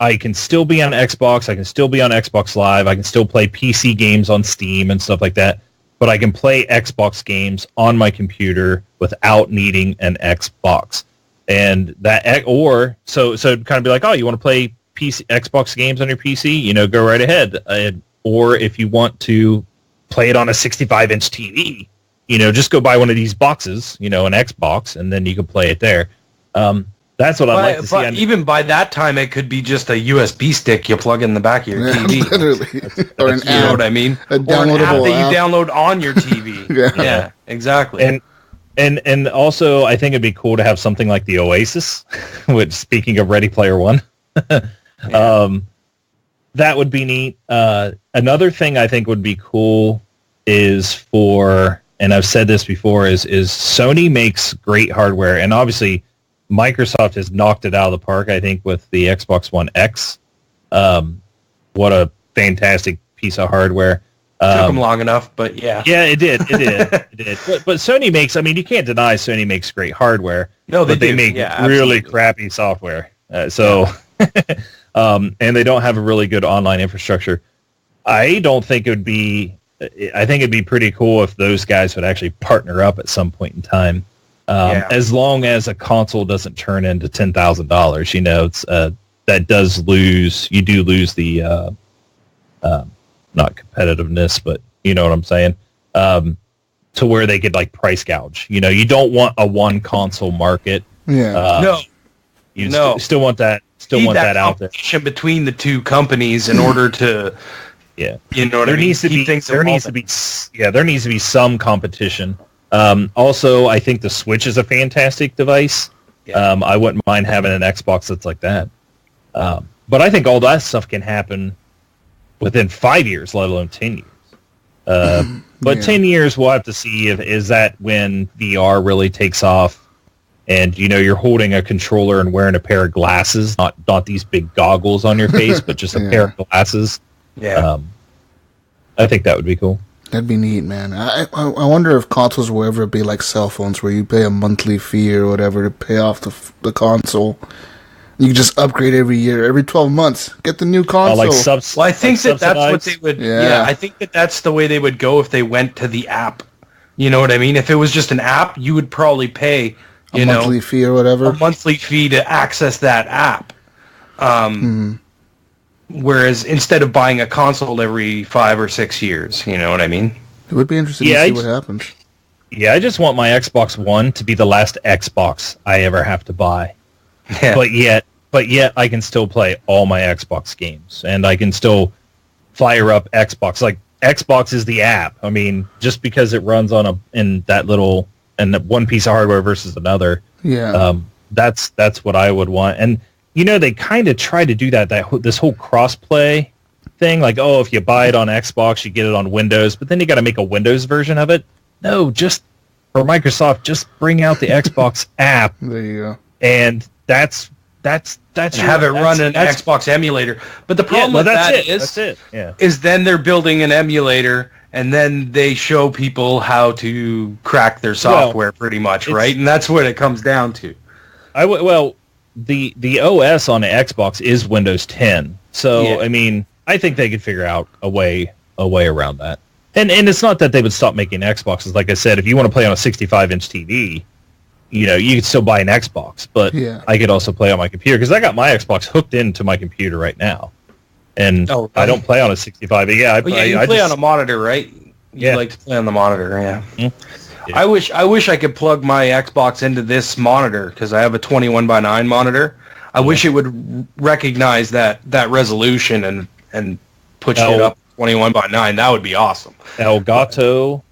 can still be on Xbox, I can still be on Xbox Live, I can still play PC games on Steam and stuff like that, but I can play Xbox games on my computer without needing an Xbox. And that, or so it'd kind of be like, oh, you want to play Xbox games on your PC? You know, go right ahead. Or if you want to play it on a 65-inch TV, you know, just go buy one of these boxes, you know, an Xbox, and then you can play it there. That's what I'd like to see. But even by that time, it could be just a USB stick you plug in the back of your TV. Literally. Or an app. You know what I mean? A downloadable that you download on your TV. Yeah, exactly. And also, I think it'd be cool to have something like the Oasis, which, speaking of Ready Player One, that would be neat. Another thing I think would be cool is for, and I've said this before, is Sony makes great hardware, and obviously Microsoft has knocked it out of the park, I think, with the Xbox One X. What a fantastic piece of hardware. Took them long enough, but yeah. Yeah, it did. But Sony makes, I mean, you can't deny Sony makes great hardware. No, they make really crappy software. And they don't have a really good online infrastructure. I think it'd be pretty cool if those guys would actually partner up at some point in time. As long as a console doesn't turn into $10,000, you know, it's you do lose the not competitiveness, but you know what I'm saying, to where they could like price gouge. You know, you don't want a one console market. Yeah. Still want that. Still want that out there. Between the two companies in order to. Yeah. You know what there I mean? needs to be. There needs to be some competition. Also, I think the Switch is a fantastic device. Yeah. I wouldn't mind having an Xbox that's like that. But I think all that stuff can happen within 5 years, let alone 10 years. But 10 years, we'll have to see is that when VR really takes off, and you know you're holding a controller and wearing a pair of glasses, not these big goggles on your face, but just a pair of glasses. Yeah, I think that would be cool. That'd be neat, man. I wonder if consoles will ever be like cell phones, where you pay a monthly fee or whatever to pay off the console. You can just upgrade every year, every 12 months. Get the new console. I think that's what they would. Yeah, I think that's the way they would go if they went to the app. You know what I mean? If it was just an app, you would probably pay a monthly fee or whatever. A monthly fee to access that app. Whereas instead of buying a console every 5 or 6 years, you know what I mean? It would be interesting to see what happens. Yeah, I just want my Xbox One to be the last Xbox I ever have to buy. Yeah. But yet I can still play all my Xbox games, and I can still fire up Xbox. Like, Xbox is the app. I mean, just because it runs on in that one piece of hardware versus another. Yeah. That's what I would want. And you know, they kind of try to do this whole cross-play thing. Like, oh, if you buy it on Xbox, you get it on Windows, but then you got to make a Windows version of it. No, for Microsoft, just bring out the Xbox app. There you go. And that's have it run an Xbox emulator. But the problem with that is then they're building an emulator, and then they show people how to crack their software, pretty much, right? And that's what it comes down to. The OS on the Xbox is Windows 10, so I mean, I think they could figure out a way around that. And it's not that they would stop making Xboxes. Like I said, if you want to play on a 65-inch TV, you know, you could still buy an Xbox, but I could also play on my computer, because I got my Xbox hooked into my computer right now, and I don't play on a 65. But you play on a monitor, right? You like to play on the monitor, yeah. Mm-hmm. Yeah. I wish I could plug my Xbox into this monitor, because I have a 21:9 monitor. I wish it would recognize that resolution and push it up 21:9. That would be awesome. Elgato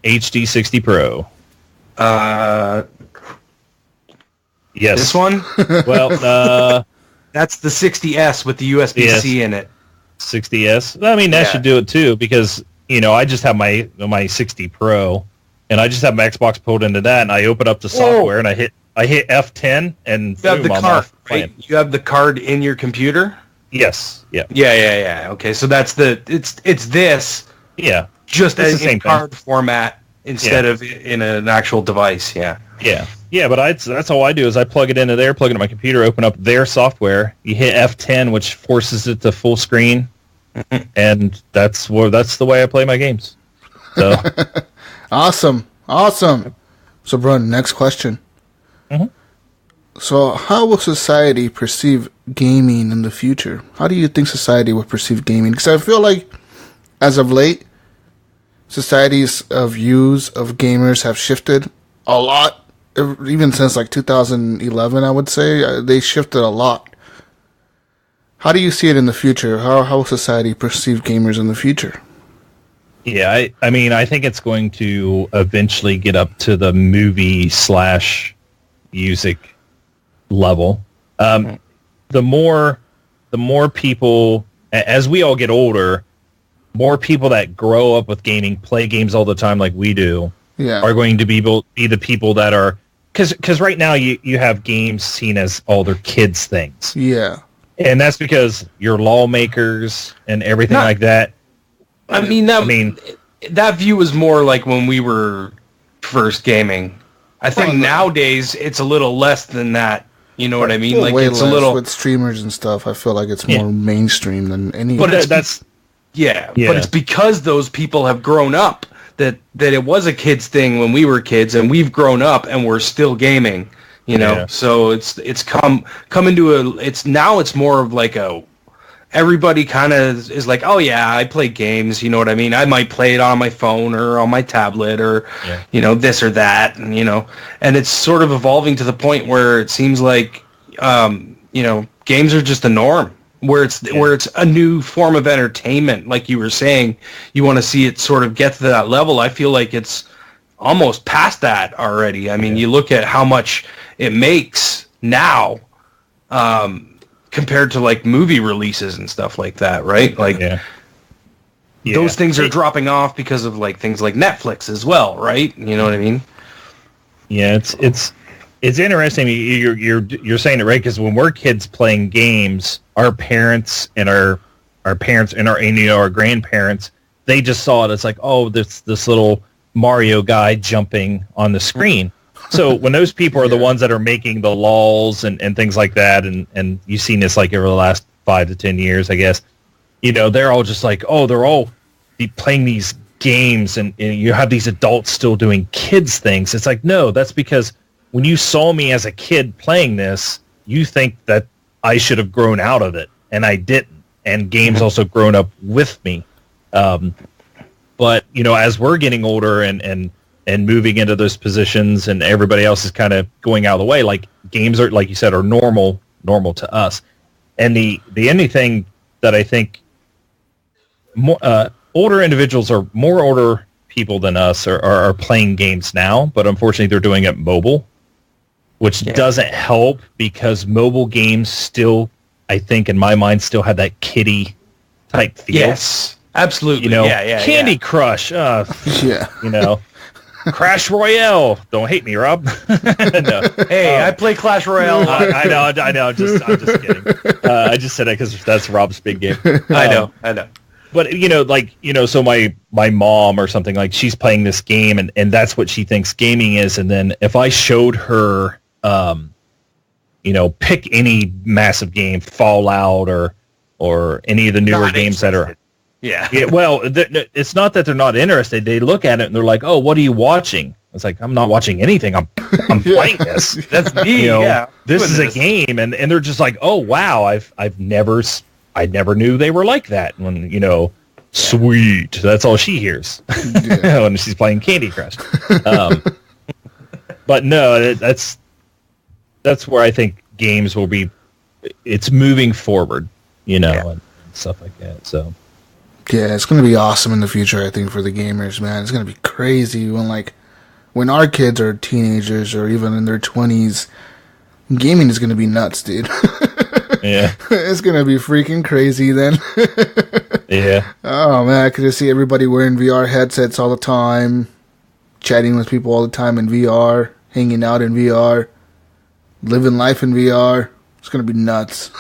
HD 60 Pro. Yes. This one? Well, that's the 60S with the USB-C in it. 60S. I mean, that should do it too, because you know, I just have my 60 Pro. And I just have my Xbox pulled into that, and I open up the software, and I hit F10, and you have the card, right? You have the card in your computer? Yes. Yeah. Yeah. Okay, so that's it's this. Yeah. Just as in card format instead of in an actual device. Yeah. Yeah. Yeah, but that's all I do is I plug it into there, plug it into my computer, open up their software. You hit F10, which forces it to full screen, and that's the way I play my games. So awesome. So, Brun, next question. Mm-hmm. So, how will society perceive gaming in the future? How do you think society will perceive gaming? Because I feel like, as of late, society's views of gamers have shifted a lot. Even since like 2011, I would say they shifted a lot. How do you see it in the future? How will society perceive gamers in the future? Yeah, I mean, I think it's going to eventually get up to the movie/music level. The more people, as we all get older, more people that grow up with gaming, play games all the time like we do, are going to be the people that are, because right now you have games seen as all their kids' things. Yeah. And that's because your lawmakers and everything like that. I mean, that view was more like when we were first gaming. I think nowadays it's a little less than that. You know what I mean? Like, it's a little with streamers and stuff. I feel like it's more mainstream than any. But but it's because those people have grown up that it was a kids thing when we were kids, and we've grown up and we're still gaming. You know, so it's come into it's more of like everybody kind of is like, oh yeah, I play games, you know what I mean? I might play it on my phone or on my tablet or, this or that, and, and it's sort of evolving to the point where it seems like, games are just the norm, where it's a new form of entertainment. Like you were saying, you want to see it sort of get to that level. I feel like it's almost past that already. I mean, you look at how much it makes now, compared to like movie releases and stuff like that, right? Like those things are dropping off because of like things like Netflix as well, right? You know what I mean? Yeah, it's interesting. You're saying it right, because when we're kids playing games, our parents and our grandparents, they just saw it as like, oh, this little Mario guy jumping on the screen. So when those people are the ones that are making the laws and things like that, and you've seen this like over the last 5 to 10 years, I guess, they're all just like, oh, they're all playing these games, and you have these adults still doing kids things. It's like, no, that's because when you saw me as a kid playing this, you think that I should have grown out of it, and I didn't. And games also grown up with me. But, as we're getting older and moving into those positions, and everybody else is kind of going out of the way, like games are, like you said, are normal to us. And the only thing that I think more older individuals are more older people than us are playing games now, but unfortunately they're doing it mobile, which doesn't help, because mobile games still, I think in my mind, still have that kiddie type feel. Yes, absolutely. Candy Crush. Crash Royale. Don't hate me, Rob. No. Hey, I play Clash Royale. I know. I'm just kidding. I just said it because that's Rob's big game. I know. But so my mom or something, like, she's playing this game, and that's what she thinks gaming is. And then if I showed her, pick any massive game, Fallout or any of the newer games that are. Yeah. Well, it's not that they're not interested. They look at it and they're like, "Oh, what are you watching?" It's like, I'm not watching anything. I'm playing this. That's me. This is a game, and they're just like, "Oh, wow! I never knew they were like that." When sweet. That's all she hears when she's playing Candy Crush. But no, that's where I think games will be. It's moving forward, and stuff like that. So. Yeah, it's going to be awesome in the future, I think, for the gamers, man. It's going to be crazy when our kids are teenagers or even in their 20s. Gaming is going to be nuts, dude. Yeah. It's going to be freaking crazy then. Yeah. Oh, man, I could just see everybody wearing VR headsets all the time, chatting with people all the time in VR, hanging out in VR, living life in VR. It's going to be nuts.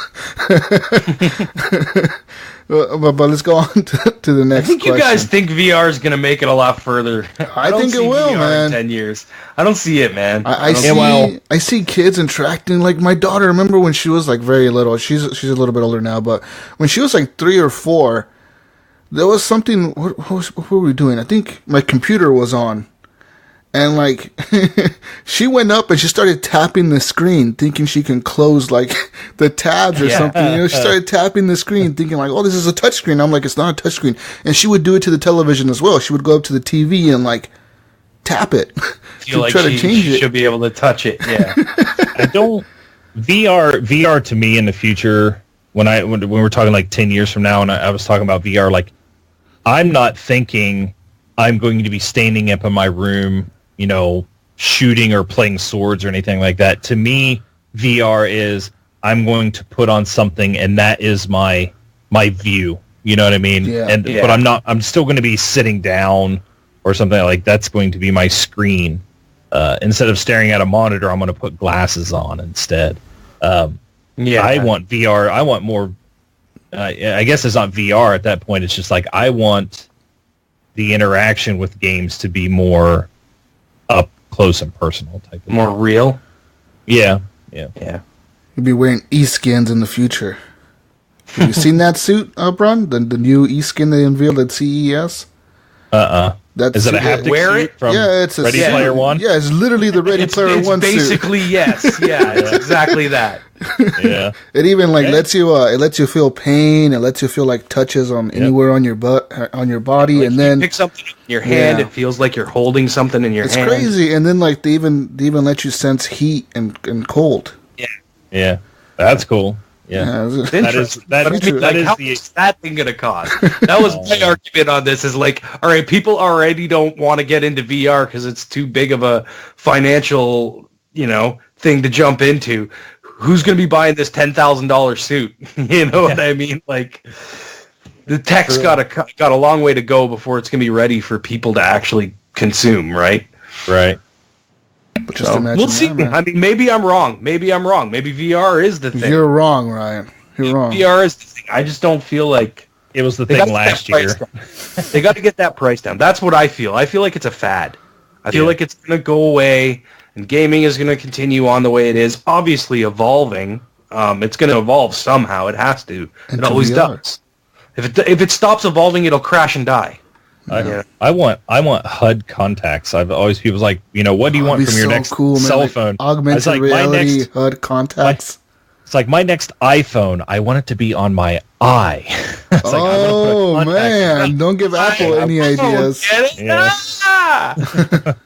But let's go on to the next question. I think you guys think VR is going to make it a lot further. I think it will, VR man. In 10 years. I don't see it, man. I see kids interacting. Like my daughter, remember when she was like very little? She's a little bit older now, but when she was like 3 or 4, there was something. What were we doing? I think my computer was on, and like she went up and she started tapping the screen, thinking she can close like the tabs or something. You know, she started tapping the screen, thinking like, "Oh, this is a touch screen." I'm like, "It's not a touch screen." And she would do it to the television as well. She would go up to the TV and like tap it. Feel like she should be able to touch it. Yeah. I don't. VR to me in the future, when we're talking like 10 years from now, and I was talking about VR, like I'm not thinking I'm going to be standing up in my room, you know, shooting or playing swords or anything like that. To me, VR is I'm going to put on something, and that is my view. You know what I mean? Yeah. But I'm still going to be sitting down or something like that's going to be my screen. Instead of staring at a monitor, I'm going to put glasses on instead. I want VR. I want more. I guess it's not VR at that point. It's just like I want the interaction with games to be more up close and personal type of more thing. Real. Yeah. You'll be wearing e-skins in the future. Have you seen that suit, Brun? The new e-skin they unveiled at CES? Is it a haptic suit from it's Ready Player One? Yeah, it's literally the Ready Player One suit. Basically, yes. Yeah, it's exactly that. Yeah. It even lets you feel pain. It lets you feel like touches on anywhere on your on your body, like and then you pick something in your hand. It feels like you're holding something in your hand. It's crazy. And then like they even let you sense heat and cold. Yeah. That's cool. Yeah, that is how much is that thing going to cost? That was my argument on this. Is like, all right, people already don't want to get into VR because it's too big of a financial, thing to jump into. Who's going to be buying this $10,000 suit? You know what I mean? Like, the tech's got a long way to go before it's going to be ready for people to actually consume, right? Right. But just imagine we'll see. Man. I mean, maybe I'm wrong. Maybe VR is the thing. You're wrong, Ryan. You're wrong. VR is the thing. I just don't feel like it was the thing last year. They got to get that price down. That's what I feel. I feel like it's a fad. I feel like it's going to go away, and gaming is going to continue on the way it is. Obviously, evolving. It's going to evolve somehow. It has to. It always does. If it stops evolving, it'll crash and die. I want HUD contacts. I've always people's like, what do you want from your next cell phone? Augmented reality HUD contacts. It's like my next iPhone. I want it to be on my eye. Man! Don't give Apple any ideas.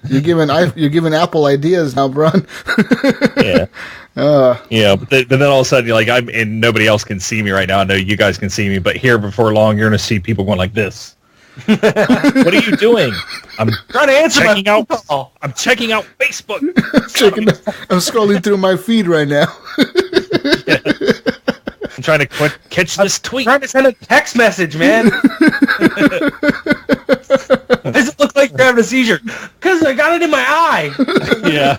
You're giving Apple ideas now, Brun. Yeah. But then all of a sudden you're like, and nobody else can see me right now. I know you guys can see me, but here before long you're going to see people going like this. What are you doing? I'm trying to answer my phone call. I'm checking out Facebook. I'm scrolling through my feed right now. I'm trying to catch this tweet. I'm trying to send a text message, man. Does it look like you're having a seizure? Because I got it in my eye. Yeah.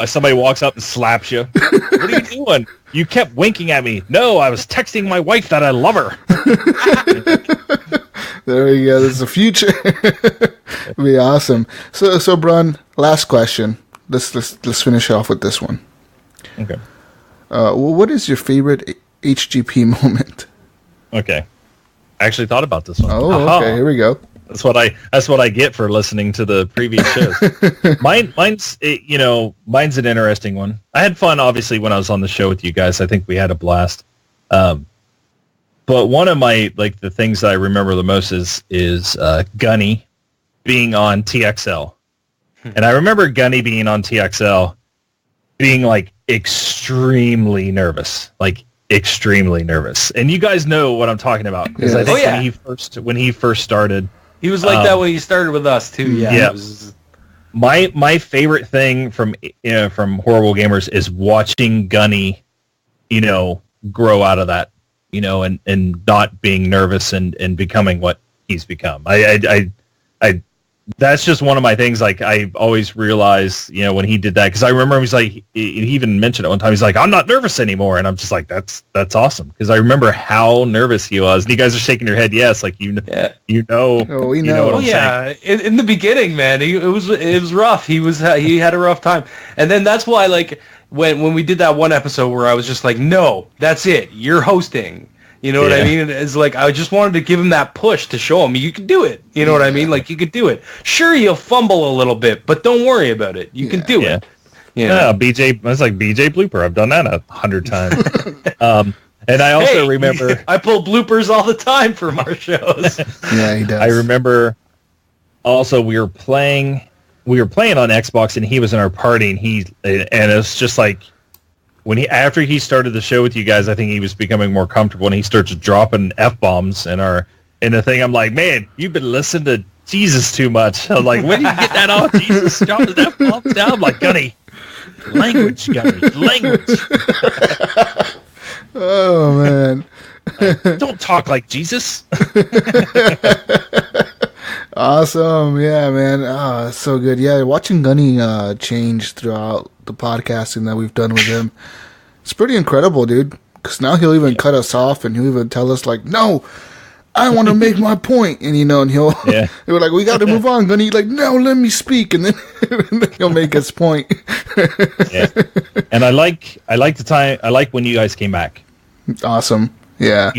Somebody walks up and slaps you. What are you doing? You kept winking at me. No, I was texting my wife that I love her. There you go. This is the future. It'll be awesome. So Brun, last question. Let's finish off with this one. Okay. What is your favorite HGP moment? Okay. I actually thought about this one. Oh, okay. Here we go. That's what I get for listening to the previous shows. Mine's an interesting one. I had fun, obviously, when I was on the show with you guys. I think we had a blast. But one of my the things that I remember the most is Gunny being on TXL, and I remember Gunny being on TXL, being extremely nervous, And you guys know what I'm talking about because I think when he first started. He was like that when he started with us too. Yeah. My favorite thing from Horrible Gamers is watching Gunny, grow out of that, and not being nervous and becoming what he's become. I that's just one of my things. I always realize, when he did that, because I remember he even mentioned it one time. He's like, I'm not nervous anymore, and I'm just like, that's awesome, because I remember how nervous he was. And you guys are shaking your head, yes, Oh, we know. In the beginning, man, it was rough. He had a rough time, and then that's why when we did that one episode where I was just like, no, that's it, you're hosting. You know what I mean? It's like, I just wanted to give him that push to show him you can do it. You know what I mean? Like, you could do it. Sure, you'll fumble a little bit, but don't worry about it. You can do it. Yeah, BJ, that's like BJ blooper. I've done that 100 times. And I also remember... I pull bloopers all the time from our shows. Yeah, he does. I remember also we were playing on Xbox, and he was in our party, and it was just like, after he started the show with you guys, I think he was becoming more comfortable, and he starts dropping F-bombs in the thing. I'm like, man, you've been listening to Jesus too much. I'm like, when do you get that off? Jesus dropping F-bombs down. I'm like, Gunny, language. Oh, man. Don't talk like Jesus. Awesome. Yeah, man. Oh, so good. Yeah, watching Gunny change throughout the podcasting that we've done with him, it's pretty incredible, dude. Because now he'll even cut us off, and he'll even tell us, like, no, I want to make my point. And, and he'll we're like, we got to move on, Gunny. Like, no, let me speak. And then, he'll make his point. Yeah. And I like when you guys came back. Awesome. Yeah.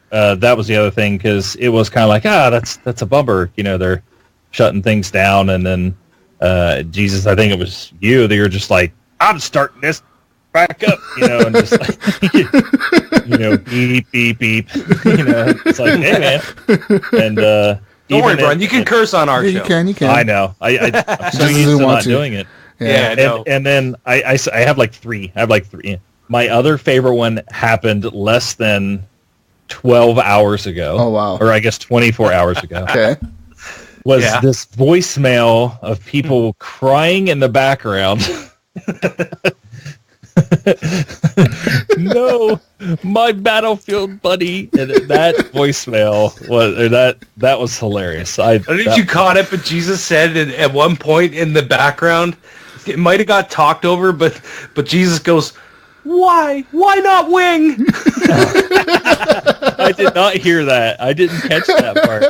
That was the other thing, because it was kind of like, that's a bummer. They're shutting things down, and then Jesus, I think it was you that you're just like, I'm starting this back up, and just like, beep, beep, beep. It's like, hey, man. And don't worry, Brun, you can curse on our show. You can. I know. I'm so used to not doing it. Yeah, I know. And then I have like three. My other favorite one happened less than 12 hours ago. Oh, wow. Or I guess 24 hours ago. Okay. Was this voicemail of people crying in the background. No, my Battlefield buddy. And that voicemail was hilarious. You caught it, but Jesus said at one point in the background, it might have got talked over, but Jesus goes, Why not wing? I did not hear that. I didn't catch that part.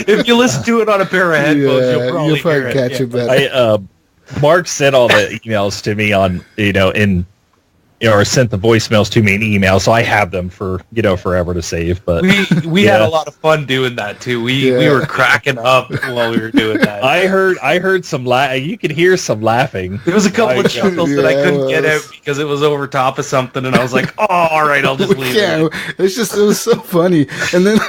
If you listen to it on a pair of headphones, you'll probably hear catch it better. Mark sent all the emails to me on, or sent the voicemails to me in email, so I have them for, forever to save. But we had a lot of fun doing that too. We were cracking up while we were doing that. I heard some you could hear some laughing. There was a couple of chuckles that I couldn't get out because it was over top of something, and I was like, "Oh, all right, I'll just leave it." It was so funny, and then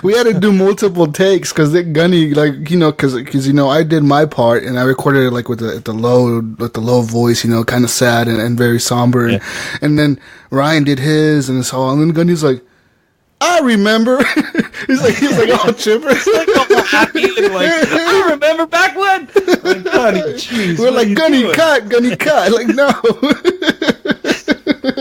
we had to do multiple takes because Gunny, because I did my part and I recorded it like with the low voice, kind of sad and very somber, and then Ryan did his and and then Gunny's like, I remember. he's like all chipper. He's like all happy and like, I remember back when. Like, Gunny, jeez, we're like, Gunny cut. Like, no.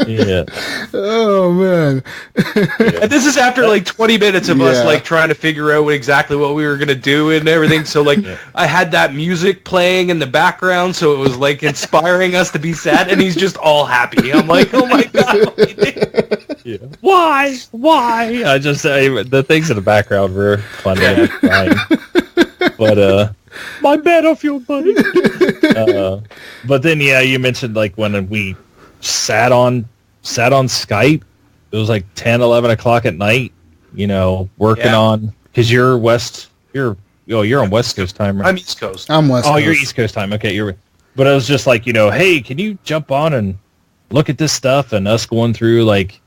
Yeah. Oh, man. And this is after like 20 minutes of us like trying to figure out exactly what we were going to do and everything. So like I had that music playing in the background, so it was like inspiring us to be sad, and he's just all happy. I'm like, oh my God. Yeah. Why? The things in the background were funny. But my Battlefield buddy. But then you mentioned like when we sat on Skype. It was like 10, 11 o'clock at night, working on, because you're on West Coast time, right? I'm East Coast. I'm West Coast. Oh, you're East Coast time. Okay, but I was just like, hey, can you jump on and look at this stuff, and us going through like,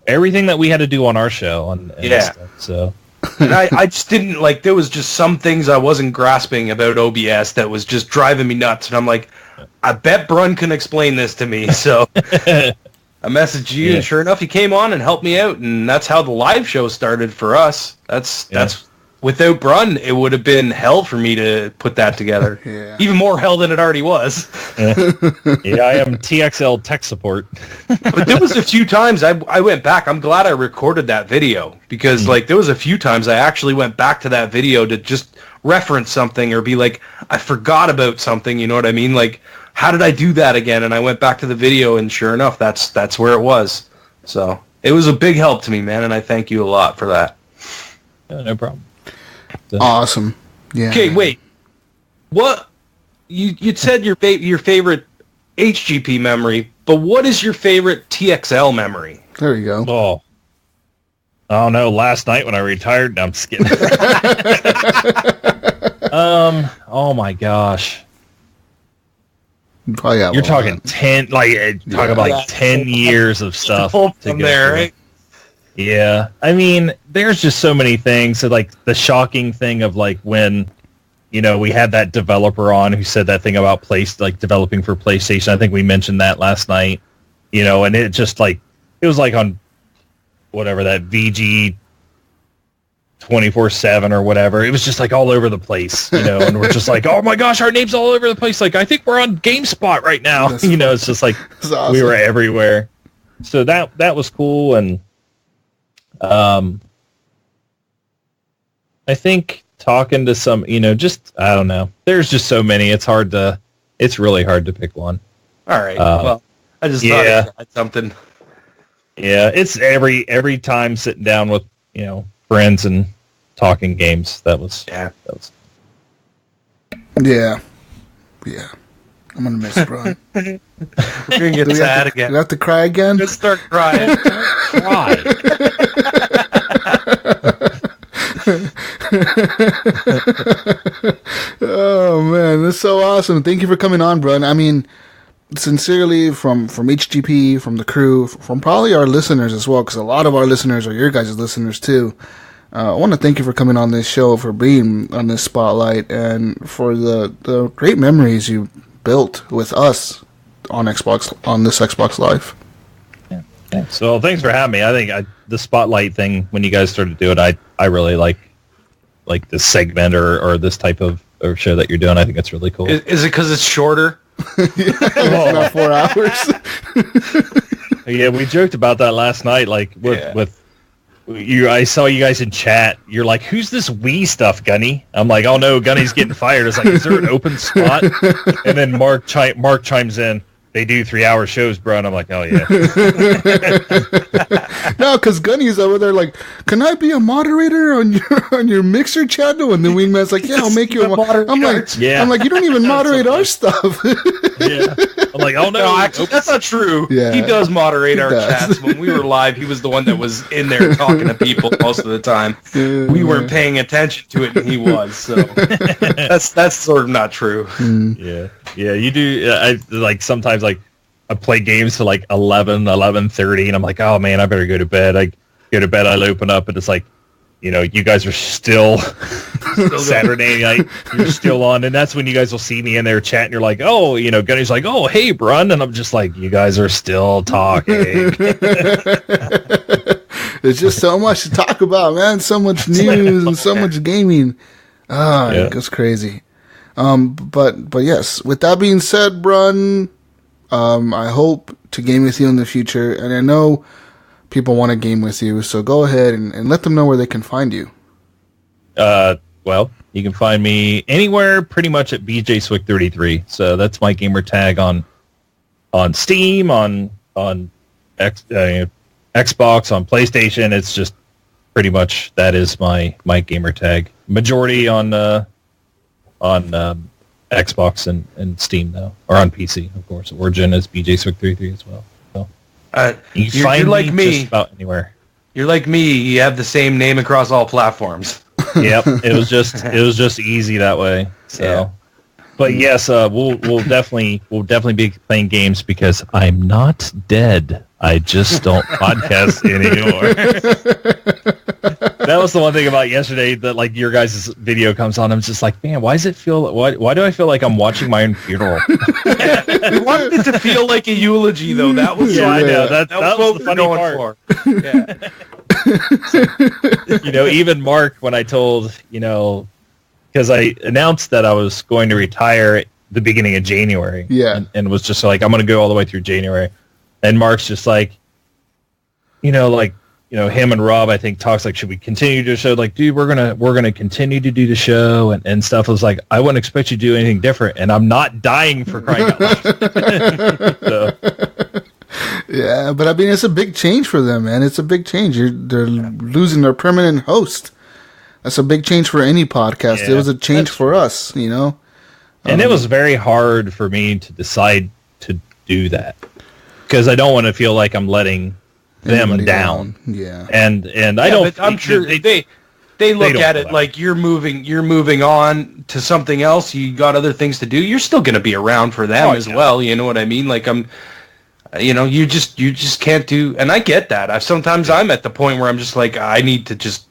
everything that we had to do on our show and stuff, so. And I just didn't, like, there was just some things I wasn't grasping about OBS that was just driving me nuts, and I'm like, I bet Brun can explain this to me, so I messaged you, and sure enough, he came on and helped me out, and that's how the live show started for us. That's without Brun, it would have been hell for me to put that together. Even more hell than it already was. I am TXL tech support. But there was a few times I went back. I'm glad I recorded that video, because like there was a few times I actually went back to that video to just reference something or be like, I forgot about something, you know what I mean? Like, how did I do that again? And I went back to the video, and sure enough, that's where it was. So it was a big help to me, man, and I thank you a lot for that. No problem. Awesome. Yeah. Okay, wait. What you said your favorite HGP memory, but what is your favorite TXL memory? There you go. Oh. Oh no! Last night when I retired, no, I'm just kidding. Oh my gosh! You're talking 10, talk about 10 years of stuff to go there, right? Yeah, I mean, there's just so many things. So, like the shocking thing of like when, we had that developer on who said that thing about developing for PlayStation. I think we mentioned that last night. And it just it was like on whatever that VG 24/7 or whatever. It was just like all over the place, and we're just like, oh my gosh, our name's all over the place. Like, I think we're on GameSpot right now. It's just like awesome. We were everywhere. So that was cool. And I think talking to some, just, I don't know. There's just so many. It's really hard to pick one. All right. Well, I just thought I had something. Yeah, it's every time sitting down with, friends and talking games. That was. Yeah. I'm gonna miss Brun. We're gonna get sad again. You have to cry again? Just start crying. Cry. Oh man, that's so awesome. Thank you for coming on, Brun. I mean, sincerely from HGP, from the crew, from probably our listeners as well, because a lot of our listeners are your guys' listeners too. I want to thank you for coming on this show, for being on this spotlight, and for the great memories you built with us on this Xbox Live. Yeah, thanks. So thanks for having me. I think the spotlight thing, when you guys started to do it, I really like this segment or this type of show that you're doing. I think it's really cool. Is it because it's shorter? About 4 hours. Yeah, we joked about that last night. With you, I saw you guys in chat. You're like, "Who's this Wii stuff, Gunny?" I'm like, "Oh no, Gunny's getting fired." It's like, "Is there an open spot?" And then Mark chimes in. They do 3-hour shows, bro. And I'm like, oh, yeah. No, because Gunny's over there like, can I be a moderator on your Mixer channel? And the Wingman's like, yeah, I'll make you a moderator. I'm like, you don't even moderate our stuff. Yeah. I'm like, oh, no. Actually, that's not true. Yeah, he does moderate our chats. When we were live, he was the one that was in there talking to people most of the time. We weren't paying attention to it, and he was. So that's sort of not true. Yeah. Yeah, you do. I sometimes I play games to 11:30, and I'm like, oh man, I better go to bed. I go to bed, I open up, and it's like, you guys are still Saturday night. You're still on, and that's when you guys will see me in there chatting. You're like, oh, Gunny's like, oh, hey, Brun, and I'm just like, you guys are still talking. There's just so much to talk about, man. So much news and so much gaming. It goes crazy. But yes, with that being said, Brun, I hope to game with you in the future, and I know people want to game with you, so go ahead and let them know where they can find you. Well, you can find me anywhere pretty much at BJSwick33. So that's my gamer tag on Steam, on Xbox, on PlayStation. It's just pretty much that is my gamer tag. Majority on Xbox and Steam though, or on PC, of course. Origin is BJSwick33 as well. So you're like me. Just about anywhere. You're like me. You have the same name across all platforms. Yep, it was just easy that way. So, yeah. But yes, we'll definitely be playing games because I'm not dead. I just don't podcast anymore. That was the one thing about yesterday that your guys' video comes on. I'm just like, man, why do I feel like I'm watching my own funeral? We wanted it to feel like a eulogy, though. That was I know that was the funny part. Yeah. Even Mark, when I told because I announced that I was going to retire at the beginning of January, and was just like, I'm going to go all the way through January, and Mark's just like, him and Rob, I think, talks like, should we continue to do the show? Like, dude, we're gonna continue to do the show and stuff. I was like, I wouldn't expect you to do anything different, and I'm not dying for crying out loud. So. Yeah, but I mean, it's a big change for them, man. It's a big change. They're losing their permanent host. That's a big change for any podcast. It was a change for us, And it was very hard for me to decide to do that because I don't want to feel like I'm letting them down. Yeah. And I don't. I'm sure they look at it like you're moving on to something else. You got other things to do. You're still going to be around for them as well. You know what I mean? Like you just can't do. And I get that. Sometimes I'm at the point where I'm just like, I need to just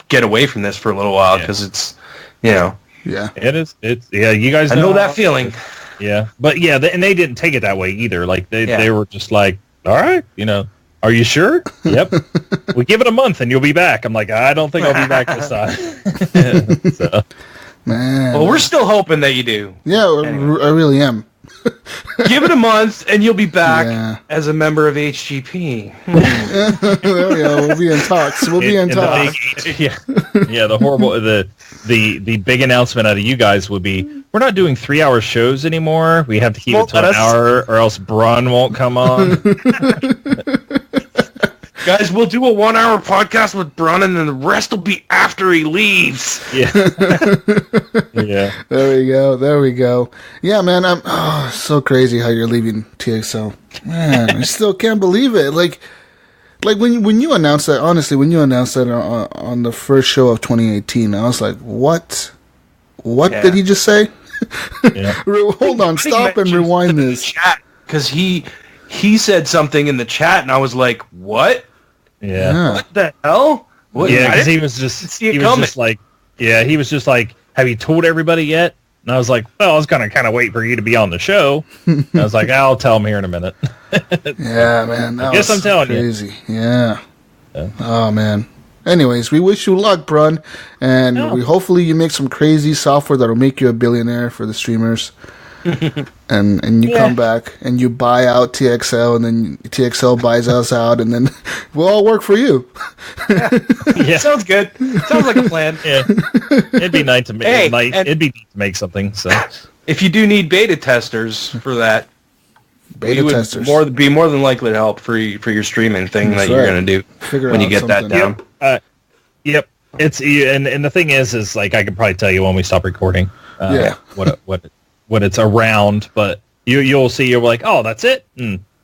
get away from this for a little while because it's, Yeah. It is. It's you guys. I know that feeling. Yeah, but and they didn't take it that way either. Like they were just like, all right, are you sure? Yep. We give it a month and you'll be back. I'm like, I don't think I'll be back this time. So. Man. Well, we're still hoping that you do. Yeah, anyway. I really am. Give it a month and you'll be back as a member of HGP. There we go. We'll be in talks. We'll be in talks. The horrible the big announcement out of you guys would be, we're not doing 3-hour shows anymore. We have to keep it to an hour or else Brun won't come on. Guys, we'll do a 1-hour podcast with Brun and then the rest will be after he leaves. Yeah. Yeah. There we go. Yeah, man, I'm so crazy how you're leaving TXL. Man, I still can't believe it. Like when you announced that, honestly, when you announced that on the first show of 2018, I was like, what? What did he just say? Yeah. Hold on, stop and rewind this. Because he said something in the chat, and I was like, what? Yeah. What the hell? What? Yeah, because he was just like, have you told everybody yet? And I was like, well, I was going to kind of wait for you to be on the show. And I was like, I'll tell him here in a minute. Yeah, man. I guess I'm telling crazy. Yeah. Oh, man. Anyways, we wish you luck, Brun. And hopefully you make some crazy software that'll make you a billionaire for the streamers. and you come back and you buy out TXL, and then TXL buys us out, and then we'll all work for you. Sounds good. Sounds like a plan. Yeah, it'd be nice to make. It'd be neat to make something. So, if you do need beta testers for that, testers would be more than likely to help for your streaming thing that you're going to do when you get that down. Yep. It's and the thing is like I could probably tell you when we stop recording. What it's around, but you'll see. You're like, oh, that's it.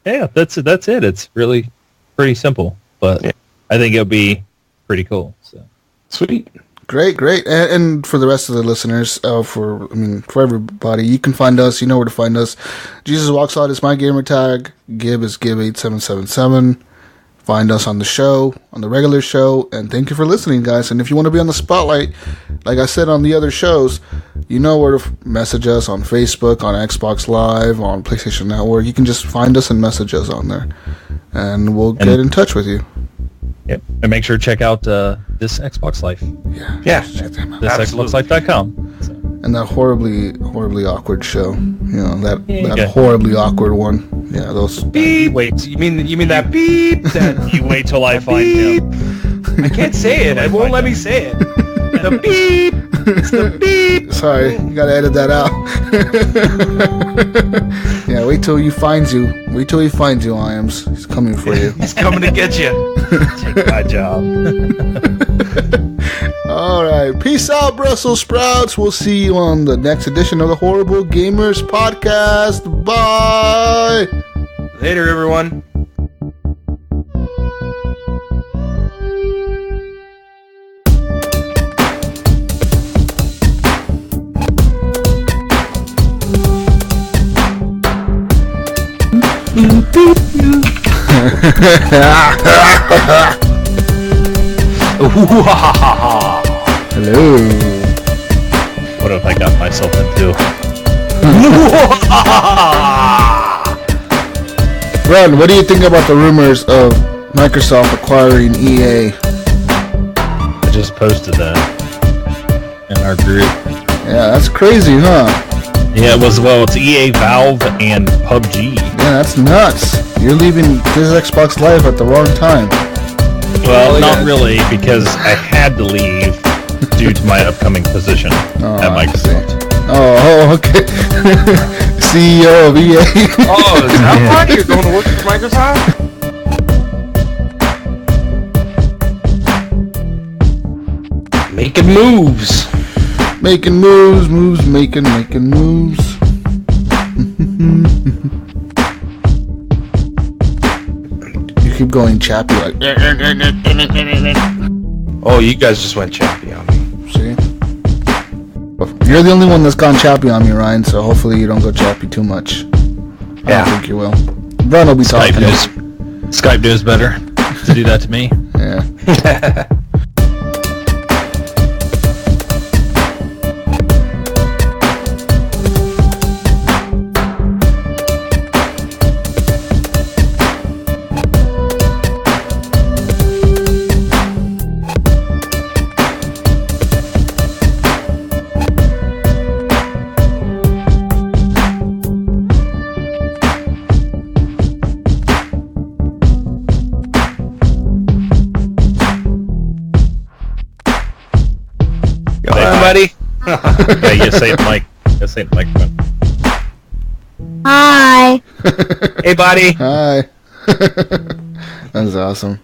Yeah, that's it. It's really pretty simple, but I think it'll be pretty cool. So sweet, great, and for the rest of the listeners, for everybody, you can find us. You know where to find us. Jesus Walks Out is my gamer tag. Gib is Gib8777. Find us on the show, on the regular show, and thank you for listening, guys. And if you want to be on the spotlight, like I said on the other shows, you know where to message us on Facebook, on Xbox Live, on PlayStation Network. You can just find us and message us on there, and we'll get in touch with you. Yep, and make sure to check out this Xbox Life. Yeah. Check them out. This XboxLife.com. And that horribly awkward show. That horribly awkward one. Yeah, those. Beep. Wait, you mean that beep? That you wait till I find him. I can't say it. It won't let me say it. The beep. It's the beep. Sorry, you gotta edit that out. Yeah, wait till he finds you. Iams. He's coming for you. He's coming to get you. Take my job. All right, peace out, Brussels sprouts. We'll see you on the next edition of the Horrible Gamers podcast. Bye. Later, everyone. Hello. What have I got myself into? Brun, what do you think about the rumors of Microsoft acquiring EA? I just posted that in our group. Yeah, that's crazy, huh? Yeah, it's EA, Valve, and PUBG. Yeah, that's nuts. You're leaving this Xbox Live at the wrong time. Well, not really, because I had to leave due to my upcoming position at Microsoft. Oh, okay. CEO of EA. Oh, is that why you're going to work for Microsoft? Making moves. Making moves, making moves. You keep going chappy like. Oh, you guys just went chappy on me. See? You're the only one that's gone chappy on me, Ryan, so hopefully you don't go chappy too much. I don't think you will. Brun will be talking. Skype knows better to do that to me. Yeah. Buddy. Yeah, you say it, Mike. You say it, Mike. Hi. Hey, buddy. Hi. That's awesome.